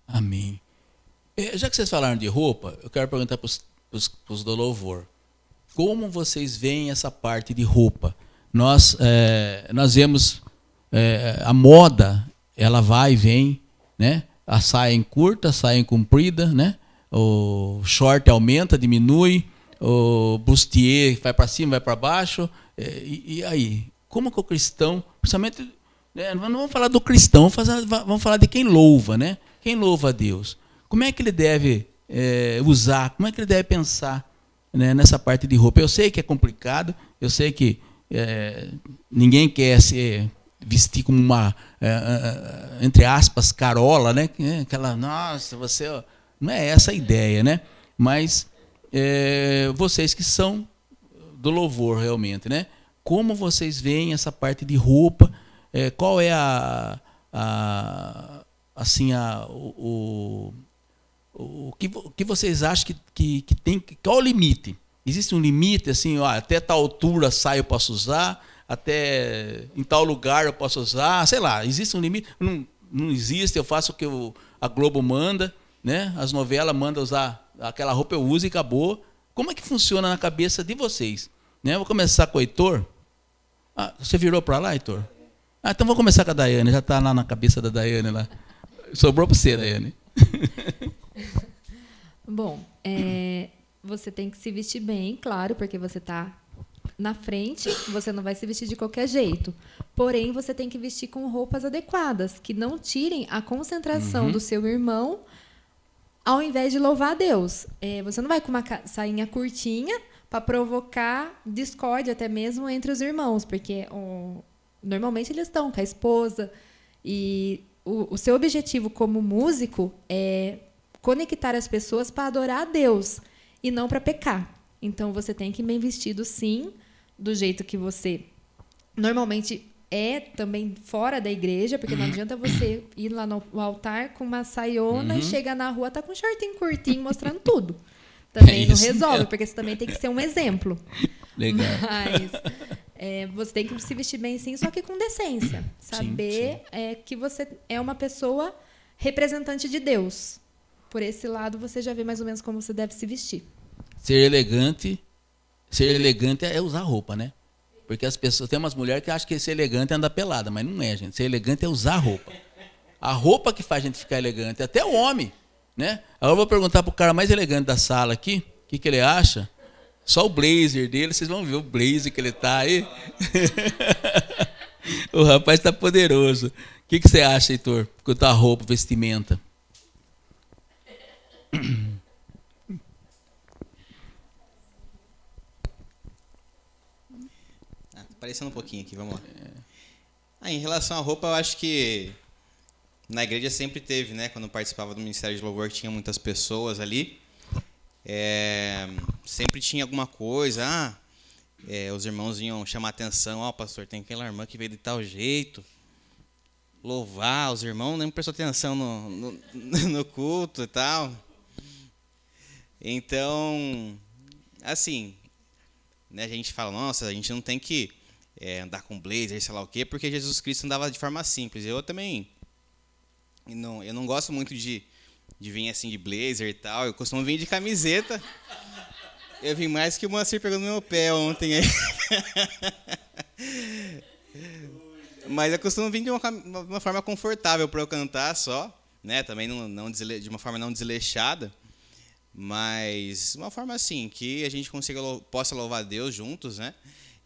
Amém. Já que vocês falaram de roupa, eu quero perguntar para os do louvor. Como vocês veem essa parte de roupa? Nós vemos a moda, ela vai e vem, né? A saia curta, a saia comprida, né? O short aumenta, diminui, o bustier vai para cima, vai para baixo. E aí? Como que o cristão, principalmente, né, não vamos falar do cristão, vamos falar de quem louva, né? Quem louva a Deus. Como é que ele deve usar, como é que ele deve pensar, né, nessa parte de roupa? Eu sei que é complicado, eu sei que ninguém quer se vestir como uma, entre aspas, carola, né? Aquela, nossa, você... Não é essa a ideia, né? Mas vocês que são do louvor realmente, né? Como vocês veem essa parte de roupa? Qual é o que vocês acham que tem? Qual o limite? Existe um limite, assim, até tal altura saia eu posso usar, até em tal lugar eu posso usar, sei lá, existe um limite? Não existe, eu faço o que a Globo manda, né? As novelas mandam usar aquela roupa, eu uso e acabou. Como é que funciona na cabeça de vocês? Né? Vou começar com o Heitor. Você virou para lá, Heitor? Então vou começar com a Daiane, já está lá na cabeça da Daiane lá. Sobrou para você, Daiane. Bom, você tem que se vestir bem, claro, porque você está na frente, você não vai se vestir de qualquer jeito. Porém, você tem que vestir com roupas adequadas, que não tirem a concentração do seu irmão, ao invés de louvar a Deus. Você não vai com uma sainha curtinha para provocar discórdia até mesmo entre os irmãos, porque normalmente eles estão com a esposa, e o seu objetivo como músico é conectar as pessoas para adorar a Deus e não para pecar. Então, você tem que ir bem vestido, sim, do jeito que você normalmente também fora da igreja, porque não adianta você ir lá no altar com uma saiona e chegar na rua tá com um shortinho curtinho mostrando tudo. Também não resolve, porque você também tem que ser um exemplo. Legal. Mas você tem que se vestir bem, sim, só que com decência. Saber sim. Que você é uma pessoa representante de Deus. Por esse lado, você já vê mais ou menos como você deve se vestir. Ser elegante é usar roupa, né? Porque as pessoas, tem umas mulheres que acham que ser elegante é andar pelada, mas não é, gente. Ser elegante é usar roupa. A roupa que faz a gente ficar elegante, até o homem, né? Agora eu vou perguntar pro cara mais elegante da sala aqui, o que ele acha. Só o blazer dele, vocês vão ver o blazer que ele tá aí. O rapaz tá poderoso. O que você acha, Heitor? Quanto à roupa, vestimenta? Aparecendo um pouquinho aqui, vamos lá. Em relação à roupa, eu acho que na igreja sempre teve, né? Quando eu participava do Ministério de Louvor, tinha muitas pessoas ali. Sempre tinha alguma coisa. Os irmãos vinham chamar atenção. Pastor, tem aquela irmã que veio de tal jeito. Louvar os irmãos, nem prestou atenção no culto e tal. Então, assim, né, a gente fala, nossa, a gente não tem que andar com blazer, sei lá o quê, porque Jesus Cristo andava de forma simples. Eu também, eu não gosto muito de vir assim de blazer e tal, eu costumo vir de camiseta. Eu vim mais que o Moacir pegou no meu pé ontem aí. Mas eu costumo vir de uma forma confortável para eu cantar só, né? Também de uma forma não desleixada, mas uma forma assim, que a gente possa louvar a Deus juntos, né?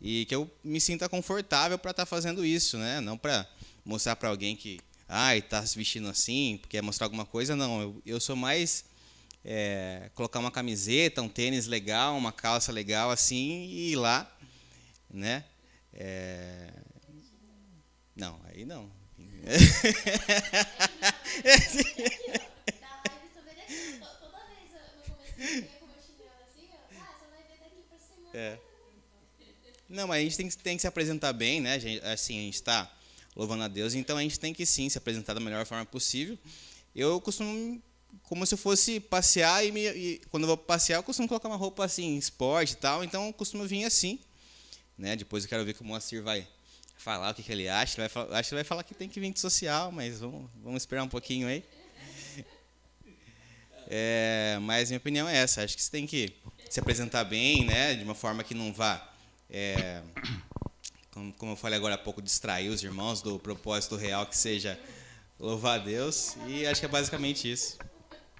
E que eu me sinta confortável para estar fazendo isso, né? Não para mostrar para alguém que está se vestindo assim, porque quer mostrar alguma coisa, não. Eu sou mais colocar uma camiseta, um tênis legal, uma calça legal assim e ir lá, né? Não, aí não. Não, mas a gente tem que se apresentar bem, né? Assim, a gente está louvando a Deus. Então a gente tem que sim se apresentar da melhor forma possível. Eu costumo, como se eu fosse passear, e quando eu vou passear, eu costumo colocar uma roupa assim, esporte e tal, então eu costumo vir assim, né? Depois eu quero ver que o Moacir vai falar o que ele acha. Acho que ele vai falar que tem que vir de social, mas vamos esperar um pouquinho aí. Mas minha opinião é essa. Acho que você tem que se apresentar bem, né? De uma forma que não vá, como eu falei agora há pouco, distrair os irmãos do propósito real, que seja louvar a Deus. E acho que é basicamente isso.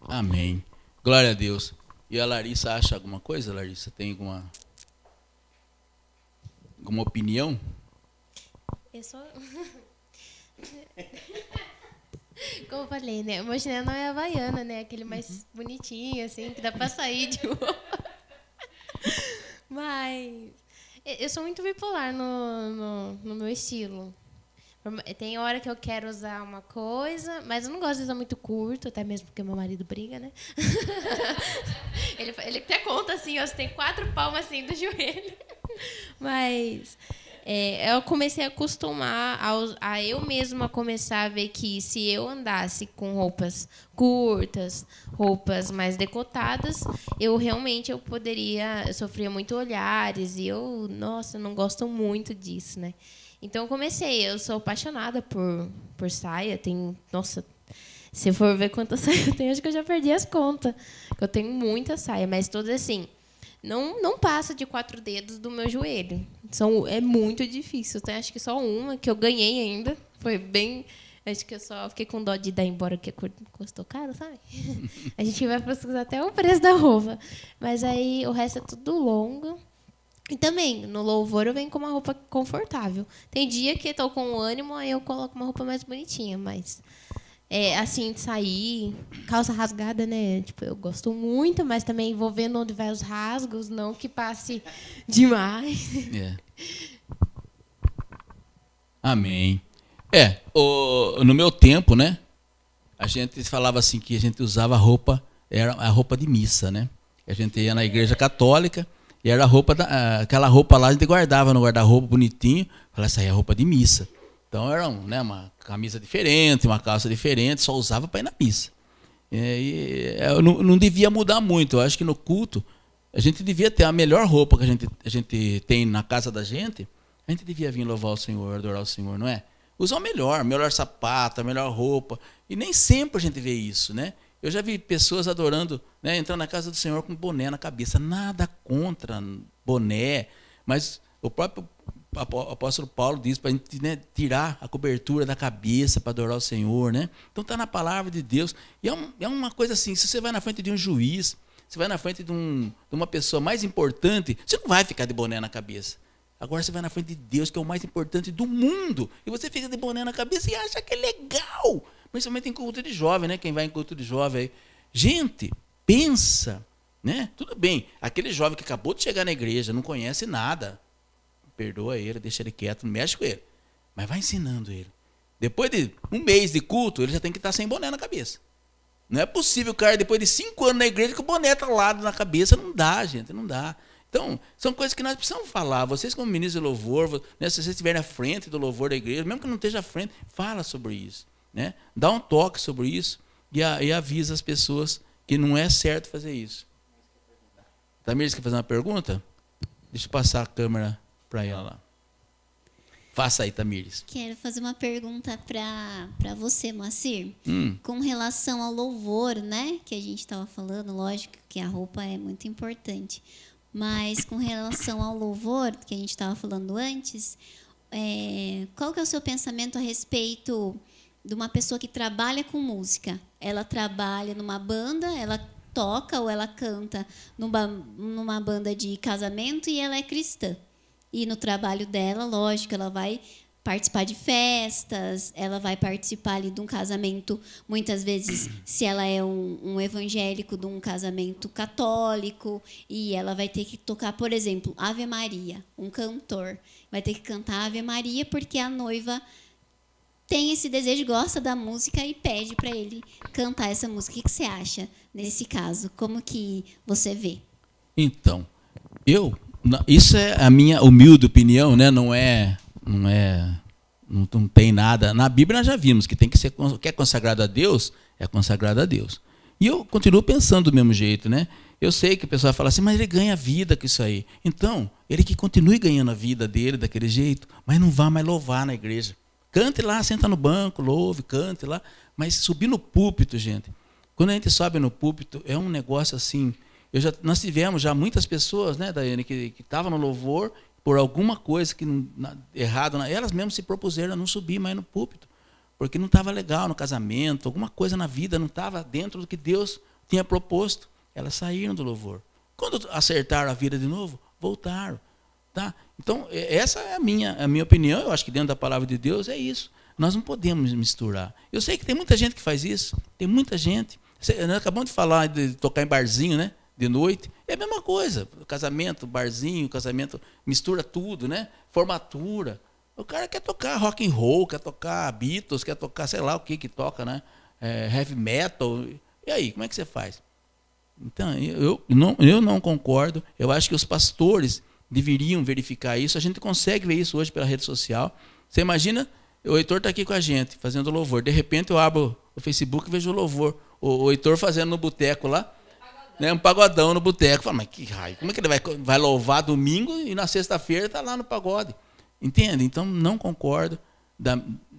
Amém. Glória a Deus. E a Larissa acha alguma coisa, Larissa? Tem alguma opinião? Eu só... Como eu falei, né? O meu chinelo não é havaiana, né? Aquele mais bonitinho, assim, que dá pra sair de roupa. Mas eu sou muito bipolar no meu estilo. Tem hora que eu quero usar uma coisa, mas eu não gosto de usar muito curto, até mesmo porque meu marido briga, né? Ele até conta assim, ó, você tem 4 palmas assim do joelho. Mas eu comecei a acostumar a eu mesma começar a ver que se eu andasse com roupas curtas, roupas mais decotadas, eu sofria muito olhares e eu não gosto muito disso, né? Então eu sou apaixonada por saia, se eu for ver quantas saias eu tenho, acho que eu já perdi as contas. Eu tenho muita saia, mas todas assim, não passa de 4 dedos do meu joelho. É muito difícil. Então, acho que só uma que eu ganhei ainda. Foi bem... Acho que eu só fiquei com dó de dar embora, porque custou caro, sabe? A gente vai pesquisar até o preço da roupa. Mas aí o resto é tudo longo. E também, no louvor, eu venho com uma roupa confortável. Tem dia que eu tô com ânimo, aí eu coloco uma roupa mais bonitinha, mas... assim, de sair, calça rasgada, né? Tipo, eu gosto muito, mas também vou vendo onde vai os rasgos, não que passe demais. Amém. No meu tempo, né? A gente falava assim que a gente usava era a roupa de missa, né? A gente ia na igreja católica e era aquela roupa lá, a gente guardava no guarda-roupa bonitinho, falava, essa aí é a roupa de missa. Então era uma camisa diferente, uma calça diferente, só usava para ir na missa. Não devia mudar muito. Eu acho que no culto a gente devia ter a melhor roupa que a gente tem na casa da gente. A gente devia vir louvar o Senhor, adorar o Senhor, não é? Usar o melhor sapato, a melhor roupa. E nem sempre a gente vê isso, né? Eu já vi pessoas adorando, né, entrando na casa do Senhor com boné na cabeça. Nada contra boné, mas o próprio apóstolo Paulo diz para a gente, né, tirar a cobertura da cabeça para adorar o Senhor, né? Então está na palavra de Deus. E é uma coisa assim, se você vai na frente de um juiz, você vai na frente de uma pessoa mais importante, você não vai ficar de boné na cabeça. Agora você vai na frente de Deus, que é o mais importante do mundo, e você fica de boné na cabeça e acha que é legal. Principalmente em culto de jovem, né? Quem vai em culto de jovem aí. Gente, pensa, né? Tudo bem, aquele jovem que acabou de chegar na igreja, não conhece nada, perdoa ele, deixa ele quieto, não mexe com ele. Mas vai ensinando ele. Depois de 1 mês de culto, ele já tem que estar sem boné na cabeça. Não é possível, cara, depois de 5 anos na igreja, que o boné está lá na cabeça. Não dá, gente, não dá. Então, são coisas que nós precisamos falar. Vocês, como ministros de louvor, né, se vocês estiverem à frente do louvor da igreja, mesmo que não esteja à frente, fala sobre isso. Né? Dá um toque sobre isso e avisa as pessoas que não é certo fazer isso. Tamires, quer fazer uma pergunta? Deixa eu passar a câmera para ela lá. Faça aí, Tamires. Quero fazer uma pergunta para você, Moacir. Com relação ao louvor, né? Que a gente estava falando, lógico que a roupa é muito importante. Mas com relação ao louvor, que a gente estava falando antes, qual que é o seu pensamento a respeito de uma pessoa que trabalha com música? Ela trabalha numa banda, ela toca ou ela canta numa banda de casamento e ela é cristã. E no trabalho dela, lógico, ela vai participar de festas, ela vai participar ali de um casamento, muitas vezes, se ela é um evangélico, de um casamento católico, e ela vai ter que tocar, por exemplo, Ave Maria, um cantor vai ter que cantar Ave Maria porque a noiva tem esse desejo, gosta da música e pede para ele cantar essa música. O que você acha nesse caso? Como que você vê? Então, isso é a minha humilde opinião, né? Não é não tem nada. Na Bíblia nós já vimos que tem que ser, que é consagrado a Deus, é consagrado a Deus. E eu continuo pensando do mesmo jeito, né? Eu sei que o pessoal fala assim, mas ele ganha vida com isso aí. Então, ele que continue ganhando a vida dele daquele jeito, mas não vá mais louvar na igreja. Cante lá, senta no banco, louve, cante lá. Mas subir no púlpito, gente, quando a gente sobe no púlpito, é um negócio assim. Nós tivemos já muitas pessoas, né, Daiane, que estavam no louvor, por alguma coisa que errada, elas mesmas se propuseram a não subir mais no púlpito, porque não estava legal no casamento, alguma coisa na vida não estava dentro do que Deus tinha proposto. Elas saíram do louvor. Quando acertaram a vida de novo, voltaram. Tá? Então, essa é a minha opinião. Eu acho que dentro da palavra de Deus é isso. Nós não podemos misturar. Eu sei que tem muita gente que faz isso. Tem muita gente. Nós acabamos de falar de tocar em barzinho, né? De noite. É a mesma coisa. Casamento, barzinho, casamento, mistura tudo, né? Formatura. O cara quer tocar rock and roll, quer tocar Beatles, quer tocar sei lá o que toca, né? Heavy metal. E aí, como é que você faz? Então, eu não concordo. Eu acho que os pastores deveriam verificar isso. A gente consegue ver isso hoje pela rede social. Você imagina, o Heitor está aqui com a gente, fazendo louvor. De repente eu abro o Facebook e vejo o louvor. O Heitor fazendo no boteco lá, né, um pagodão no boteco. Fala, mas que raio, como é que ele vai louvar domingo e na sexta-feira está lá no pagode? Entende? Então, não concordo.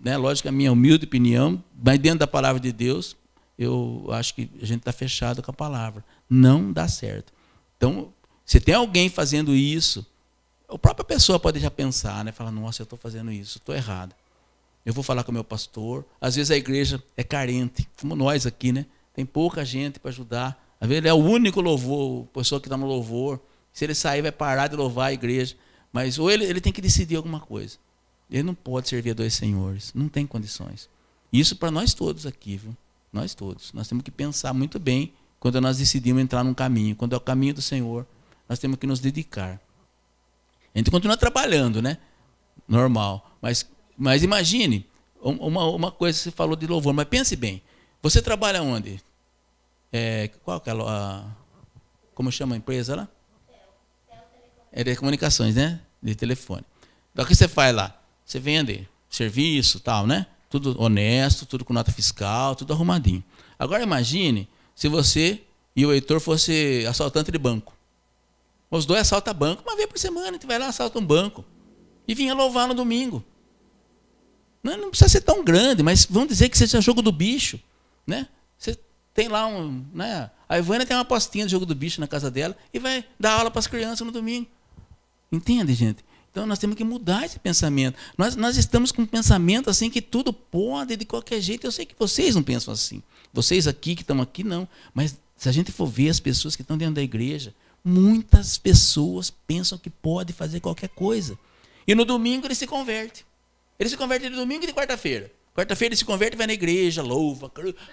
Né, lógico, a minha humilde opinião, mas dentro da palavra de Deus, eu acho que a gente está fechado com a palavra. Não dá certo. Então, se tem alguém fazendo isso, a própria pessoa pode já pensar, né? Falar, nossa, eu estou fazendo isso, estou errado. Eu vou falar com o meu pastor. Às vezes a igreja é carente, como nós aqui, né? Tem pouca gente para ajudar. Às vezes ele é o único louvor, a pessoa que está no louvor. Se ele sair, vai parar de louvar a igreja. Mas ou ele tem que decidir alguma coisa. Ele não pode servir a dois senhores. Não tem condições. Isso para nós todos aqui, viu? Nós todos. Nós temos que pensar muito bem quando nós decidimos entrar num caminho. Quando é o caminho do Senhor, nós temos que nos dedicar. A gente continua trabalhando, né? Normal. Mas imagine, uma coisa que você falou de louvor, mas pense bem. Você trabalha onde? Qual que é como chama a empresa lá? É de comunicações, né? De telefone. Então o que você faz lá? Você vende serviço, tal, né? Tudo honesto, tudo com nota fiscal, tudo arrumadinho. Agora imagine se você e o Heitor fosse assaltante de banco. Os dois assaltam banco uma vez por semana, a gente vai lá, assalta um banco. E vinha louvar no domingo. Não precisa ser tão grande, mas vamos dizer que seja jogo do bicho. Né? Você tem lá né? A Ivânia tem uma apostinha de jogo do bicho na casa dela e vai dar aula para as crianças no domingo. Entende, gente? Então nós temos que mudar esse pensamento. Nós estamos com um pensamento assim que tudo pode de qualquer jeito. Eu sei que vocês não pensam assim. Vocês aqui que estão aqui, não. Mas se a gente for ver as pessoas que estão dentro da igreja, muitas pessoas pensam que pode fazer qualquer coisa. E no domingo ele se converte. Ele se converte de domingo e de quarta-feira. Quarta-feira ele se converte e vai na igreja, louva.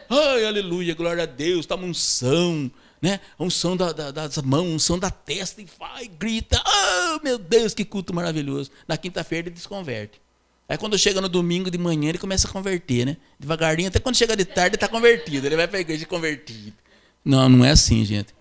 Ai, aleluia, glória a Deus, está uma unção. Né? A unção das mãos, a unção da testa. E vai, grita. Ah, meu Deus, que culto maravilhoso. Na quinta-feira ele desconverte. Aí quando chega no domingo de manhã ele começa a converter. Né? Devagarinho, até quando chega de tarde ele está convertido. Ele vai para a igreja convertido. Não é assim, gente.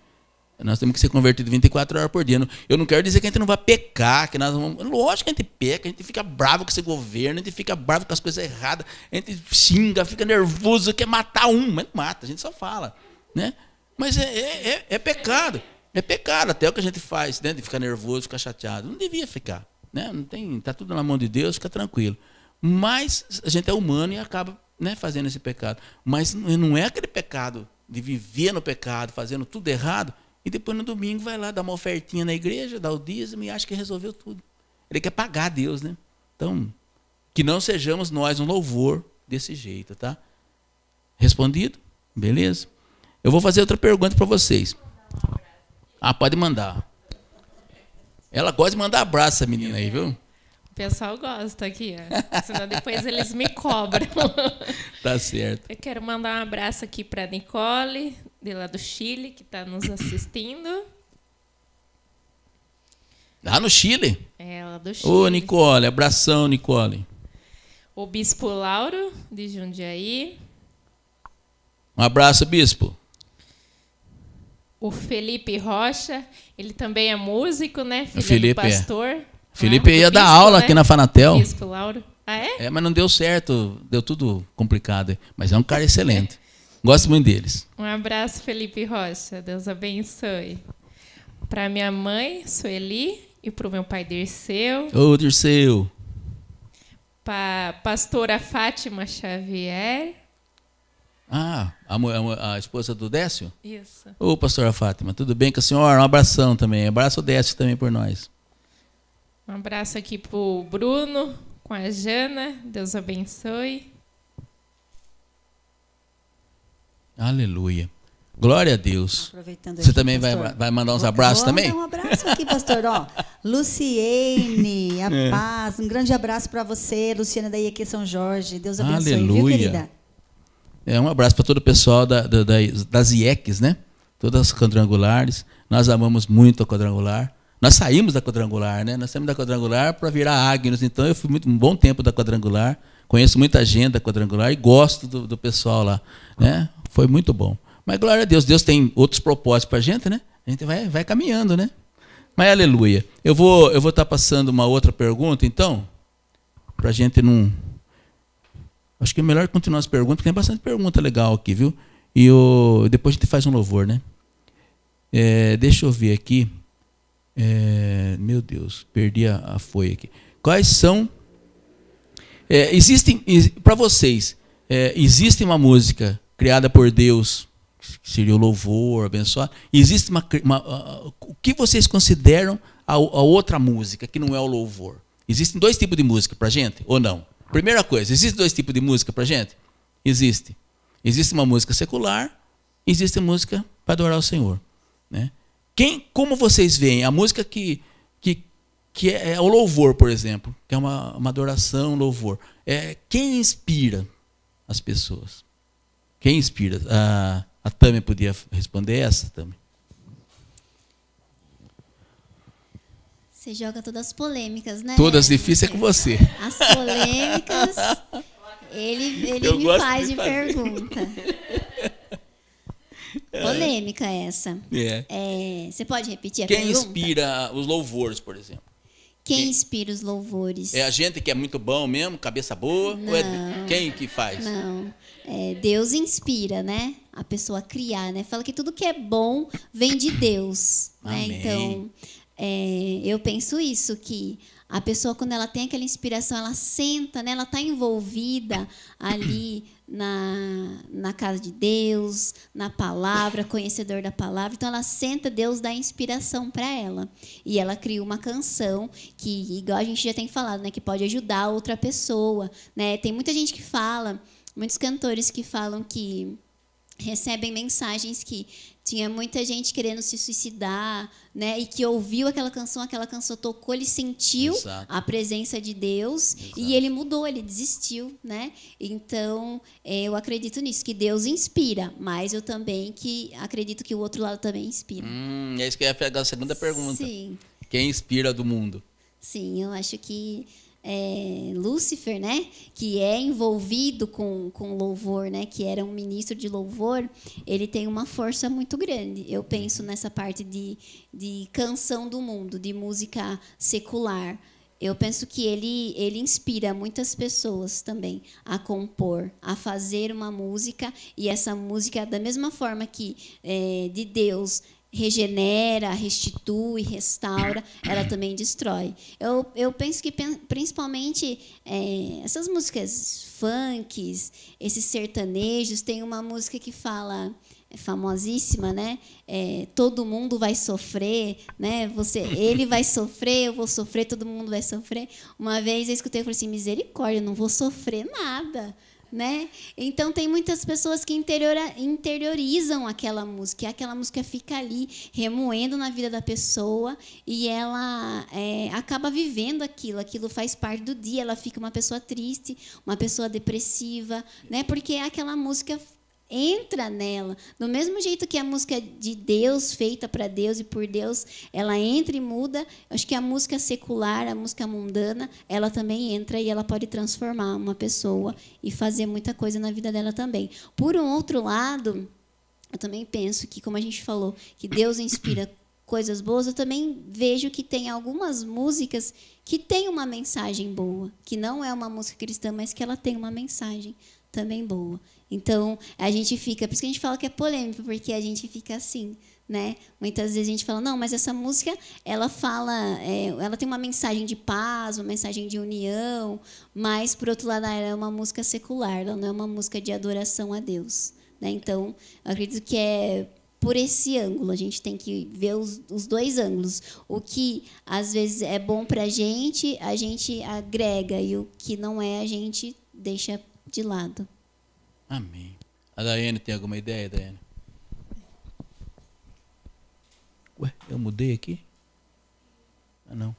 Nós temos que ser convertidos 24 horas por dia. Eu não quero dizer que a gente não vai pecar. Que nós vamos... Lógico que a gente peca, a gente fica bravo com esse governo, a gente fica bravo com as coisas erradas, a gente xinga, fica nervoso, quer matar mas não mata, a gente só fala. Né? Mas é pecado. É pecado até o que a gente faz, né? De ficar nervoso, ficar chateado. Não devia ficar. Né? Está tudo na mão de Deus, fica tranquilo. Mas a gente é humano e acaba, né, fazendo esse pecado. Mas não é aquele pecado de viver no pecado, fazendo tudo errado, e depois no domingo vai lá dar uma ofertinha na igreja, dá o dízimo e acha que resolveu tudo. Ele quer pagar a Deus, né? Então, que não sejamos nós um louvor desse jeito, tá? Respondido? Beleza? Eu vou fazer outra pergunta para vocês. Pode mandar. Ela gosta de mandar abraço, essa menina aí, viu? O pessoal gosta aqui, ó. Senão depois eles me cobram. Tá certo. Eu quero mandar um abraço aqui para a Nicole, de lá do Chile, que está nos assistindo. Lá no Chile? É, lá do Chile. Ô, Nicole, abração, Nicole. O Bispo Lauro, de Jundiaí. Um abraço, Bispo. O Felipe Rocha, ele também é músico, né? Filho Felipe do pastor. Felipe ia dar aula, né? Aqui na Fanatel. Bispo Lauro. Ah, é? Mas não deu certo, deu tudo complicado. Mas é um cara excelente. Gosto muito deles. Um abraço, Felipe Rocha. Deus abençoe. Para minha mãe, Sueli, e para o meu pai, Dirceu. Ô, Dirceu. Para a pastora Fátima Xavier. Ah, a esposa do Décio? Isso. Ô, pastora Fátima, tudo bem com a senhora? Um abração também. Abraço o Décio também por nós. Um abraço aqui para o Bruno, com a Jana. Deus abençoe. Aleluia. Glória a Deus. Aproveitando Você aqui, também pastor, vai mandar uns abraços também? Vou mandar um abraço aqui, pastor. Ó, Luciene, a paz. Um grande abraço para você, Luciana da IEQ São Jorge. Deus abençoe, Aleluia. viu, querida? Um abraço para todo o pessoal das IECs, né? Todas as quadrangulares. Nós amamos muito a quadrangular. Nós saímos da quadrangular, né? Nós saímos da quadrangular para virar Agnos. Então, eu fui um bom tempo da quadrangular. Conheço muita gente da quadrangular e gosto do pessoal lá, né? Foi muito bom. Mas, glória a Deus, Deus tem outros propósitos para a gente, né? A gente vai caminhando, né? Mas, aleluia. Eu vou estar passando uma outra pergunta, então, para a gente não... Acho que é melhor continuar as perguntas, porque tem bastante pergunta legal aqui, viu? E depois a gente faz um louvor, né? Deixa eu ver aqui. Meu Deus, perdi a folha aqui. Quais são... existem, para vocês, existe uma música criada por Deus, que seria o louvor, abençoar. Existe o que vocês consideram a outra música, que não é o louvor? Existem dois tipos de música para a gente, ou não? Primeira coisa, existem dois tipos de música para a gente? Existe. Existe uma música secular, existe música para adorar o Senhor, né? Como vocês veem a música que é o louvor, por exemplo, que é uma adoração, louvor. Quem inspira as pessoas? Quem inspira? A Tami podia responder essa, Tami? Você joga todas as polêmicas, né? Todas difíceis é com você. As polêmicas, ele me faz de pergunta. Polêmica essa. Você pode repetir a pergunta? Quem inspira os louvores, por exemplo? Quem inspira os louvores? É a gente que é muito bom mesmo, cabeça boa? Não, ou quem que faz? Não. Deus inspira, né? A pessoa a criar, né? Fala que tudo que é bom vem de Deus. Né? Então, eu penso isso, que a pessoa, quando ela tem aquela inspiração, ela senta, né? Ela está envolvida ali na casa de Deus, na palavra, conhecedor da palavra. Então, ela senta, Deus dá inspiração para ela. E ela cria uma canção que, igual a gente já tem falado, né? Que pode ajudar outra pessoa. Né? Tem muita gente que fala, muitos cantores que falam que recebem mensagens que tinha muita gente querendo se suicidar, né? E que ouviu aquela canção tocou, ele sentiu a presença de Deus. E ele mudou, ele desistiu, né? Então, eu acredito nisso, que Deus inspira, mas eu também acredito que o outro lado também inspira. É isso que eu ia pegar a segunda pergunta. Sim. Quem inspira do mundo? Sim, eu acho que Lúcifer, né, que é envolvido com louvor, né, que era um ministro de louvor, ele tem uma força muito grande. Eu penso nessa parte de canção do mundo, de música secular. Eu penso que ele inspira muitas pessoas também a compor, a fazer uma música, e essa música, da mesma forma que de Deus regenera, restitui, restaura, ela também destrói. Eu penso que, principalmente, essas músicas funks, esses sertanejos, tem uma música que fala, famosíssima, né? Todo mundo vai sofrer, né? Ele vai sofrer, eu vou sofrer, todo mundo vai sofrer. Uma vez eu escutei e falei assim, misericórdia, eu não vou sofrer nada. Né? Então, tem muitas pessoas que interiorizam aquela música, e aquela música fica ali remoendo na vida da pessoa, e ela acaba vivendo aquilo faz parte do dia, ela fica uma pessoa triste, uma pessoa depressiva, né? Porque aquela música entra nela, do mesmo jeito que a música de Deus, feita para Deus e por Deus, ela entra e muda. Acho que a música secular, a música mundana, ela também entra e ela pode transformar uma pessoa e fazer muita coisa na vida dela também. Por um outro lado, eu também penso que, como a gente falou, que Deus inspira coisas boas, eu também vejo que tem algumas músicas que têm uma mensagem boa, que não é uma música cristã, mas que ela tem uma mensagem também boa. Então, a gente fica... Por isso que a gente fala que é polêmico, porque a gente fica assim, né? Muitas vezes a gente fala, não, mas essa música, ela fala... ela tem uma mensagem de paz, uma mensagem de união, mas, por outro lado, ela é uma música secular, ela não é uma música de adoração a Deus, né? Então, eu acredito que é por esse ângulo. A gente tem que ver os dois ângulos. O que, às vezes, é bom para a gente agrega, e o que não é, a gente deixa de lado. Amém. A Daiane tem alguma ideia, Daiane? Ué, eu mudei aqui? Ah, não.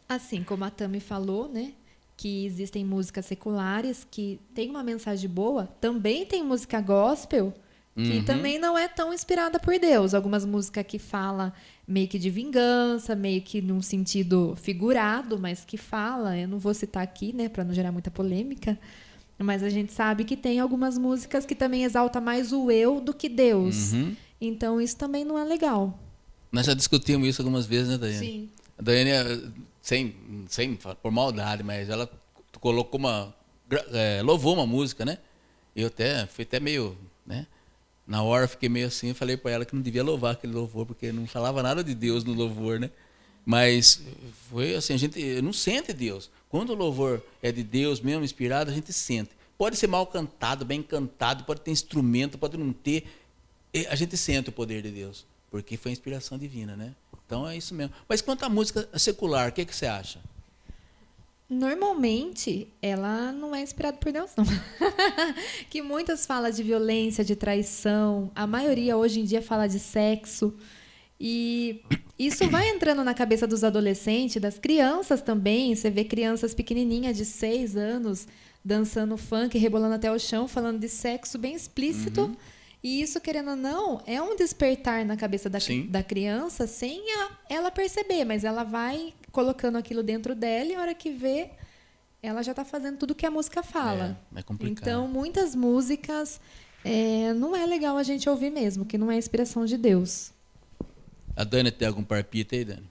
Assim como a Tami falou, né? Que existem músicas seculares que têm uma mensagem boa, também tem música gospel que também não é tão inspirada por Deus. Algumas músicas que falam meio que de vingança, meio que num sentido figurado, mas que fala, eu não vou citar aqui, né, para não gerar muita polêmica, mas a gente sabe que tem algumas músicas que também exalta mais o eu do que Deus. Então isso também não é legal. Nós já discutimos isso algumas vezes, né, Daiane? Sim. A Daiane, sem por maldade, mas ela colocou louvou uma música, né? Eu fui até meio, né? Na hora eu fiquei meio assim, eu falei para ela que não devia louvar aquele louvor, porque não falava nada de Deus no louvor, né? Mas foi assim, a gente não sente Deus. Quando o louvor é de Deus mesmo, inspirado, a gente sente. Pode ser mal cantado, bem cantado, pode ter instrumento, pode não ter. A gente sente o poder de Deus, porque foi inspiração divina, né? Então é isso mesmo. Mas quanto à música secular, o que você acha? Normalmente, ela não é inspirada por Deus, não. Que muitas falam de violência, de traição. A maioria, hoje em dia, fala de sexo. E isso vai entrando na cabeça dos adolescentes, das crianças também. Você vê crianças pequenininhas de 6 anos dançando funk, rebolando até o chão, falando de sexo bem explícito. E isso, querendo ou não, é um despertar na cabeça da criança sem ela perceber, mas ela vai colocando aquilo dentro dela e a hora que vê, ela já está fazendo tudo que a música fala. É complicado. Então, muitas músicas não é legal a gente ouvir mesmo, que não é inspiração de Deus. A Dani tem algum palpite aí, Dani?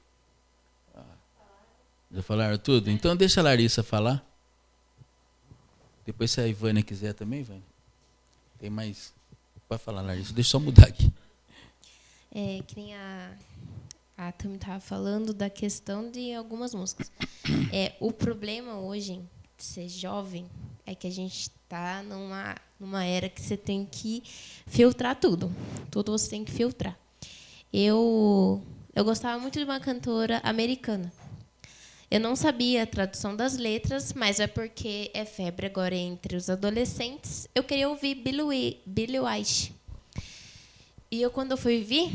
Já falaram tudo? Então deixa a Larissa falar. Depois se a Ivânia quiser também, Ivânia. Tem mais... Pode falar, Larissa. Deixa eu só mudar aqui. Que nem a Tami estava falando da questão de algumas músicas. O problema hoje de ser jovem é que a gente está numa era que você tem que filtrar tudo. Tudo você tem que filtrar. Eu gostava muito de uma cantora americana. Eu não sabia a tradução das letras, mas é porque é febre agora entre os adolescentes. Eu queria ouvir Billie Eilish. E quando eu fui ver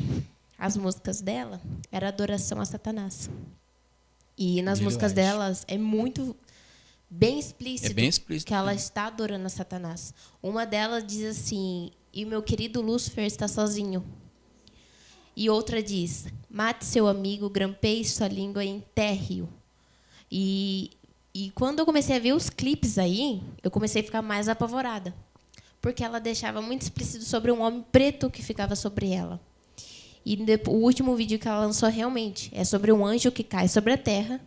as músicas dela, era adoração a Satanás. E nas músicas delas é muito bem explícito, que ela está adorando a Satanás. Uma delas diz assim: e meu querido Lúcifer está sozinho. E outra diz: mate seu amigo, grampeie sua língua e enterre-o. E quando eu comecei a ver os clipes aí, eu comecei a ficar mais apavorada. Porque ela deixava muito explícito sobre um homem preto que ficava sobre ela. E o último vídeo que ela lançou realmente é sobre um anjo que cai sobre a terra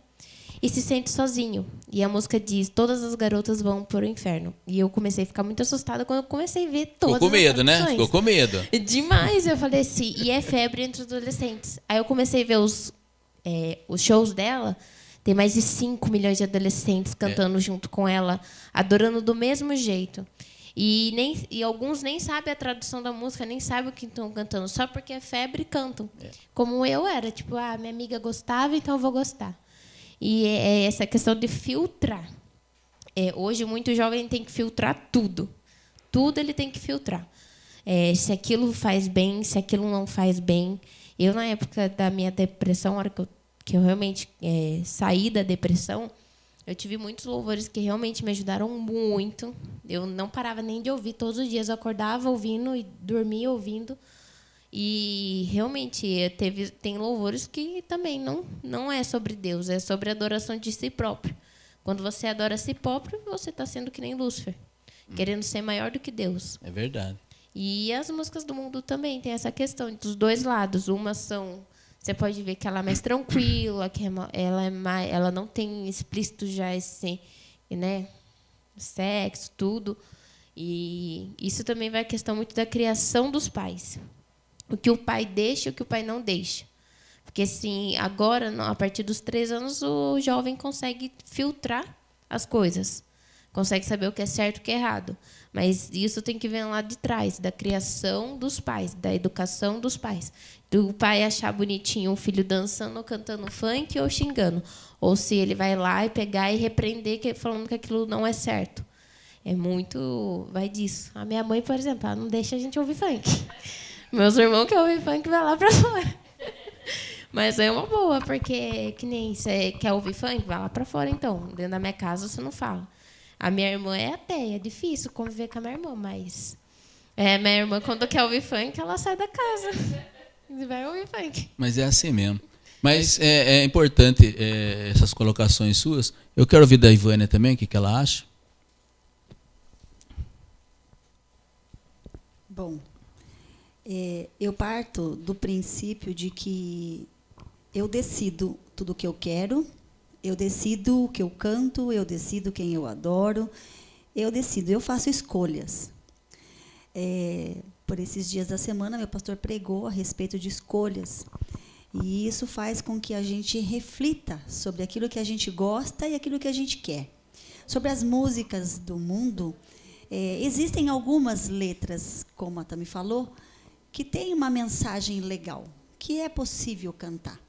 e se sente sozinho. E a música diz: todas as garotas vão para o inferno. E eu comecei a ficar muito assustada quando eu comecei a ver todas as Ficou com medo, né? traduções. Ficou com medo. Demais. Eu falei assim, e é febre entre os adolescentes. Aí eu comecei a ver os shows dela. Tem mais de 5 milhões de adolescentes cantando junto com ela, adorando do mesmo jeito. E alguns nem sabem a tradução da música, nem sabem o que estão cantando, só porque é febre cantam. Como eu era, tipo, minha amiga gostava, então eu vou gostar. E é essa questão de filtrar. Hoje, muito jovem tem que filtrar tudo. Tudo ele tem que filtrar. Se aquilo faz bem, se aquilo não faz bem. Eu, na época da minha depressão, na hora que eu realmente saí da depressão, eu tive muitos louvores que realmente me ajudaram muito. Eu não parava nem de ouvir. Todos os dias eu acordava ouvindo e dormia ouvindo. E realmente tem louvores que também não é sobre Deus, é sobre a adoração de si próprio. Quando você adora a si próprio, você está sendo que nem Lúcifer, querendo ser maior do que Deus. É verdade. E as músicas do mundo também tem essa questão dos dois lados. Uma são, você pode ver que ela é mais tranquila, que ela não tem explícito já esse, né, sexo, tudo. E isso também vai a questão muito da criação dos pais. O que o pai deixa e o que o pai não deixa. Porque, assim, agora, a partir dos 3 anos, o jovem consegue filtrar as coisas. Consegue saber o que é certo e o que é errado. Mas isso tem que vir lá de trás, da criação dos pais, da educação dos pais. Do pai achar bonitinho um filho dançando ou cantando funk ou xingando. Ou se ele vai lá e pegar e repreender falando que aquilo não é certo. É muito... vai disso. A minha mãe, por exemplo, ela não deixa a gente ouvir funk. Meus irmãos que ouvem funk vai lá para fora. Mas é uma boa, porque que nem você quer ouvir funk, vai lá para fora, então. Dentro da minha casa você não fala. A minha irmã é ateia, é difícil conviver com a minha irmã, mas... minha irmã, quando quer ouvir funk, ela sai da casa e vai ouvir funk. Mas é assim mesmo. Mas é importante essas colocações suas. Eu quero ouvir da Ivânia também, o que ela acha. Bom, eu parto do princípio de que eu decido tudo o que eu quero, eu decido o que eu canto, eu decido quem eu adoro, eu decido, eu faço escolhas. Por esses dias da semana, meu pastor pregou a respeito de escolhas. E isso faz com que a gente reflita sobre aquilo que a gente gosta e aquilo que a gente quer. Sobre as músicas do mundo, existem algumas letras, como a Tami falou, que têm uma mensagem legal, que é possível cantar.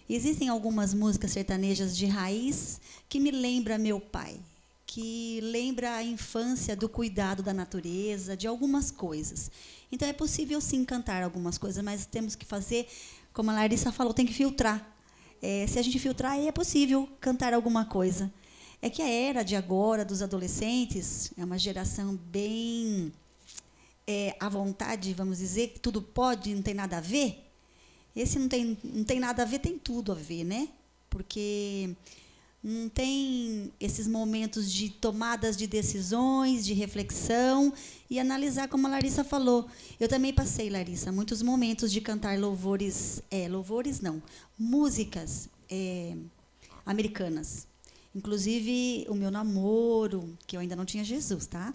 Existem algumas músicas sertanejas de raiz que me lembram meu pai, que lembra a infância do cuidado da natureza, de algumas coisas. Então, é possível, sim, cantar algumas coisas, mas temos que fazer, como a Larissa falou, tem que filtrar. Se a gente filtrar, aí é possível cantar alguma coisa. É que a era de agora, dos adolescentes, é uma geração bem à vontade, vamos dizer, que tudo pode, não tem nada a ver. Esse não tem nada a ver, tem tudo a ver, né? Porque não tem esses momentos de tomadas de decisões, de reflexão e analisar, como a Larissa falou. Eu também passei, Larissa, muitos momentos de cantar músicas americanas. Inclusive, o meu namoro, que eu ainda não tinha Jesus, tá?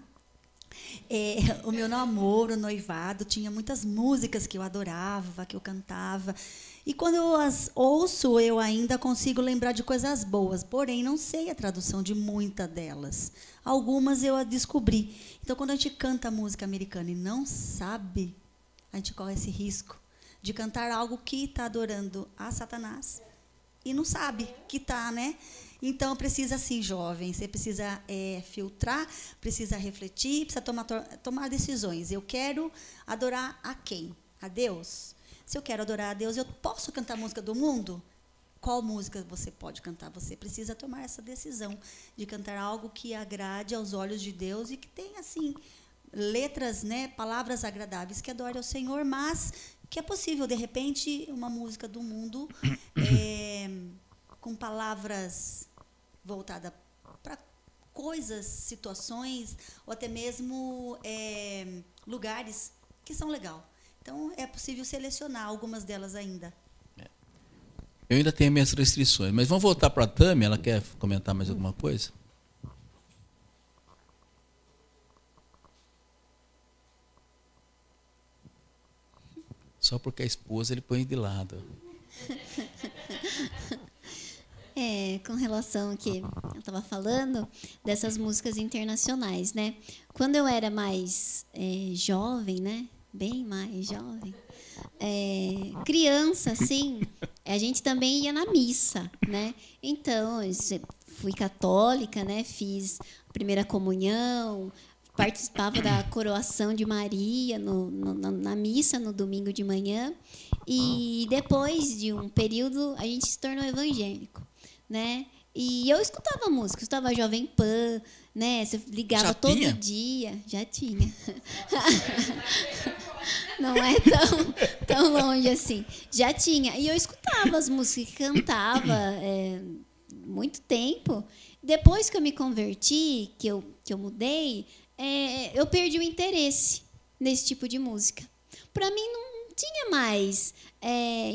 O meu namoro, noivado, tinha muitas músicas que eu adorava, que eu cantava. E quando eu as ouço, eu ainda consigo lembrar de coisas boas, porém não sei a tradução de muitas delas. Algumas eu a descobri. Então, quando a gente canta música americana e não sabe, a gente corre esse risco de cantar algo que está adorando a Satanás e não sabe que está, né? Então, precisa, sim, jovem, você precisa filtrar, precisa refletir, precisa tomar decisões. Eu quero adorar a quem? A Deus? Se eu quero adorar a Deus, eu posso cantar música do mundo? Qual música você pode cantar? Você precisa tomar essa decisão de cantar algo que agrade aos olhos de Deus e que tenha, assim, letras, né, palavras agradáveis que adore ao Senhor, mas que é possível, de repente, uma música do mundo com palavras voltadas para coisas, situações, ou até mesmo lugares que são legais. Então, é possível selecionar algumas delas ainda. Eu ainda tenho minhas restrições, mas vamos voltar para a Tami, ela quer comentar mais alguma coisa? Só porque a esposa ele põe de lado. Com relação ao que eu estava falando, dessas músicas internacionais, né? Quando eu era mais jovem, né? Bem mais jovem, criança, assim, a gente também ia na missa, né? Então, eu fui católica, né? Fiz a primeira comunhão, participava da coroação de Maria na missa no domingo de manhã. E depois de um período, a gente se tornou evangélico, né? E eu escutava música, eu escutava Jovem Pan, né? Você ligava já todo tinha? dia. Já tinha. Não é tão longe assim. Já tinha. E eu escutava as músicas, cantava muito tempo. Depois que eu me converti, que eu mudei, eu perdi o interesse, nesse tipo de música. Para mim não tinha mais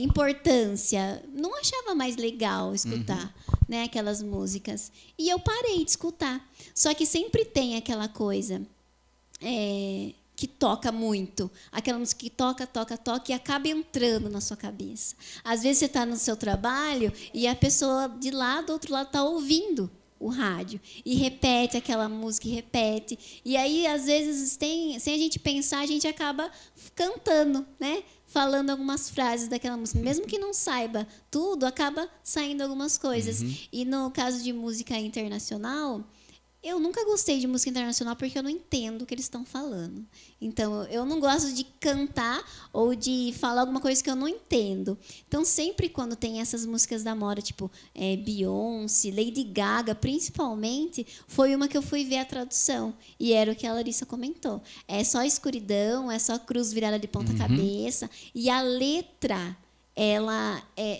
importância, não achava mais legal escutar, né, aquelas músicas. E eu parei de escutar. Só que sempre tem aquela coisa que toca muito, aquela música que toca e acaba entrando na sua cabeça. Às vezes você está no seu trabalho e a pessoa de lá do outro lado está ouvindo o rádio e repete aquela música e repete. E aí, às vezes, sem a gente pensar, a gente acaba cantando, né? Falando algumas frases daquela música. Mesmo que não saiba tudo, acaba saindo algumas coisas. E no caso de música internacional, eu nunca gostei de música internacional porque eu não entendo o que eles estão falando. Então, eu não gosto de cantar ou de falar alguma coisa que eu não entendo. Então, sempre quando tem essas músicas da moda, tipo Beyoncé, Lady Gaga, principalmente, foi uma que eu fui ver a tradução. E era o que a Larissa comentou. É só escuridão, é só cruz virada de ponta cabeça. E a letra...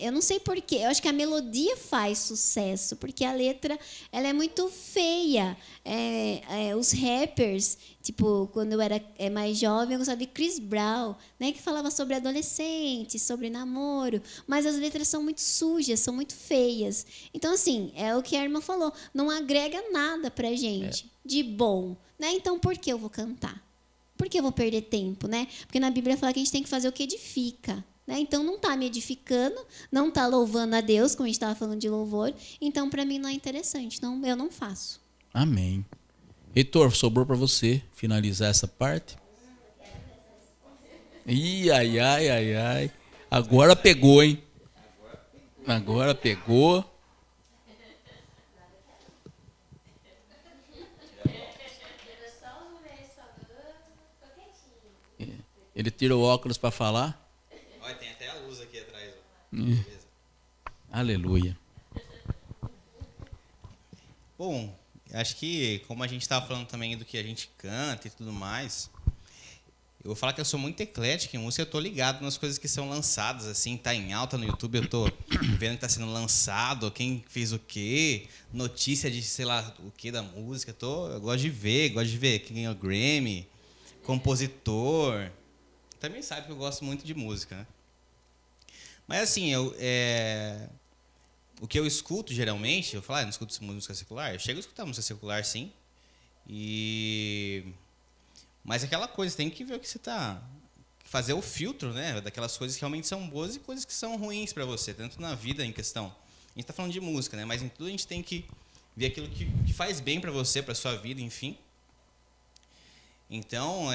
eu não sei porquê, eu acho que a melodia faz sucesso, porque a letra ela é muito feia. Os rappers, tipo, quando eu era mais jovem, eu gostava de Chris Brown, né, que falava sobre adolescentes, sobre namoro, mas as letras são muito sujas, são muito feias. Então, assim, é o que a irmã falou, não agrega nada pra gente de bom, né? Então, por que eu vou cantar? Por que eu vou perder tempo, né? Porque na Bíblia fala que a gente tem que fazer o que edifica. Então, não está me edificando, não está louvando a Deus, como a gente estava falando de louvor. Então, para mim, não é interessante. Não, eu não faço. Amém. Heitor, sobrou para você finalizar essa parte? Ai. Agora pegou, hein? Agora pegou. Ele tira o óculos para falar. Tem até a luz aqui atrás. Aleluia. Bom, acho que como a gente estava falando também do que a gente canta e tudo mais, eu vou falar que eu sou muito eclético em música, eu tô ligado nas coisas que são lançadas, assim, tá em alta no YouTube, eu tô vendo que tá sendo lançado, quem fez o quê, notícia de sei lá o que da música, eu gosto de ver quem ganhou Grammy, compositor. Também sabe que eu gosto muito de música, né? Mas assim, o que eu escuto geralmente, eu falo, não escuto música secular, eu chego a escutar música secular, sim. Mas aquela coisa, tem que ver o que você está... Fazer o filtro, né? Daquelas coisas que realmente são boas e coisas que são ruins para você, tanto na vida em questão. A gente está falando de música, né? Mas em tudo a gente tem que ver aquilo que faz bem para você, para sua vida, enfim. Então,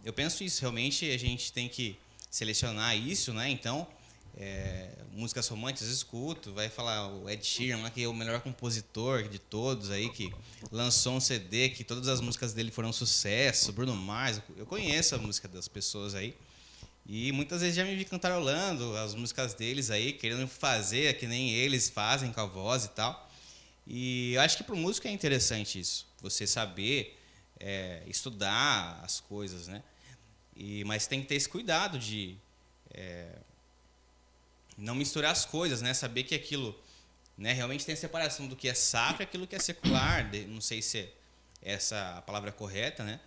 eu penso isso, realmente a gente tem que selecionar isso, né? Então, músicas românticas eu escuto, vai falar o Ed Sheeran, que é o melhor compositor de todos aí, que lançou um CD que todas as músicas dele foram um sucesso, Bruno Mars, eu conheço a música das pessoas aí, e muitas vezes já me vi cantarolando as músicas deles aí, querendo fazer que nem eles fazem com a voz e tal, e eu acho que para o músico é interessante isso, você saber estudar as coisas, né? Mas tem que ter esse cuidado de não misturar as coisas, né? Saber que aquilo, né, realmente tem a separação do que é sacro e aquilo que é secular. Não sei se essa é a palavra correta, né?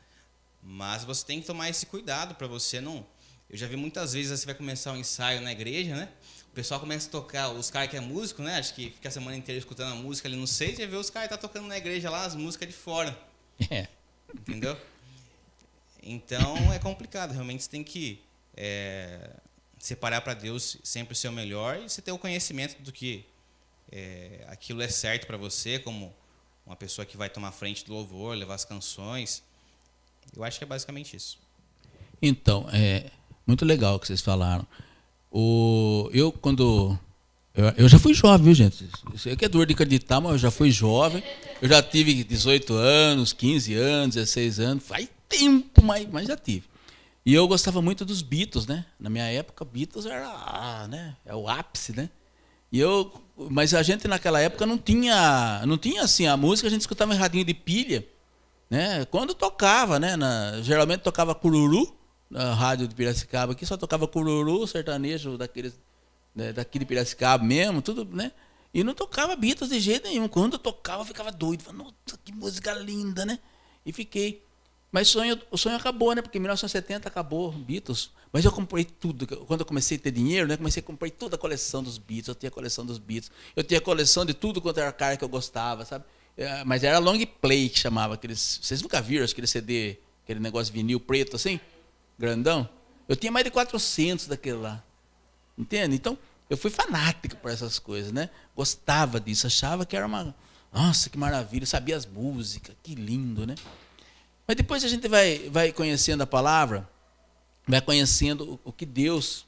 Mas você tem que tomar esse cuidado para você não... Eu já vi muitas vezes, você vai começar um ensaio na igreja, né? O pessoal começa a tocar, os caras que é músico, né? Acho que fica a semana inteira escutando a música ali no seis, e já vê os caras que tá tocando na igreja lá, as músicas de fora. Entendeu? Então, é complicado. Realmente, você tem que separar para Deus sempre o seu melhor e você ter o conhecimento do que aquilo é certo para você, como uma pessoa que vai tomar frente do louvor, levar as canções. Eu acho que é basicamente isso. Então, muito legal o que vocês falaram. Eu já fui jovem, viu, gente? Isso aqui é dor de acreditar, mas eu já fui jovem. Eu já tive 18 anos, 15 anos, 16 anos. Faz tempo, mas já tive. E eu gostava muito dos Beatles, né? Na minha época, Beatles era, né? É o ápice, né? Mas a gente naquela época não tinha assim, a música a gente escutava em radinho de pilha, né? Quando tocava, né? Geralmente tocava cururu, na rádio de Piracicaba aqui, só tocava cururu, sertanejo daqueles, né, daqui de Piracicaba mesmo, tudo, né? E não tocava Beatles de jeito nenhum. Quando eu tocava, eu ficava doido. Falava, nossa, que música linda, né? E fiquei. Mas o sonho acabou, né? Porque em 1970 acabou Beatles. Mas eu comprei tudo. Quando eu comecei a ter dinheiro, né? Comecei a comprar toda a coleção dos Beatles. Eu tinha a coleção dos Beatles. Eu tinha a coleção de tudo quanto era cara que eu gostava, sabe? Mas era long play que chamava aqueles. Vocês nunca viram aquele CD, aquele negócio de vinil preto assim? Grandão? Eu tinha mais de 400 daquele lá. Entende? Então, eu fui fanático por essas coisas, né? Gostava disso, achava que era uma... Nossa, que maravilha, sabia as músicas, que lindo, né? Mas depois a gente vai conhecendo a palavra, vai conhecendo o que Deus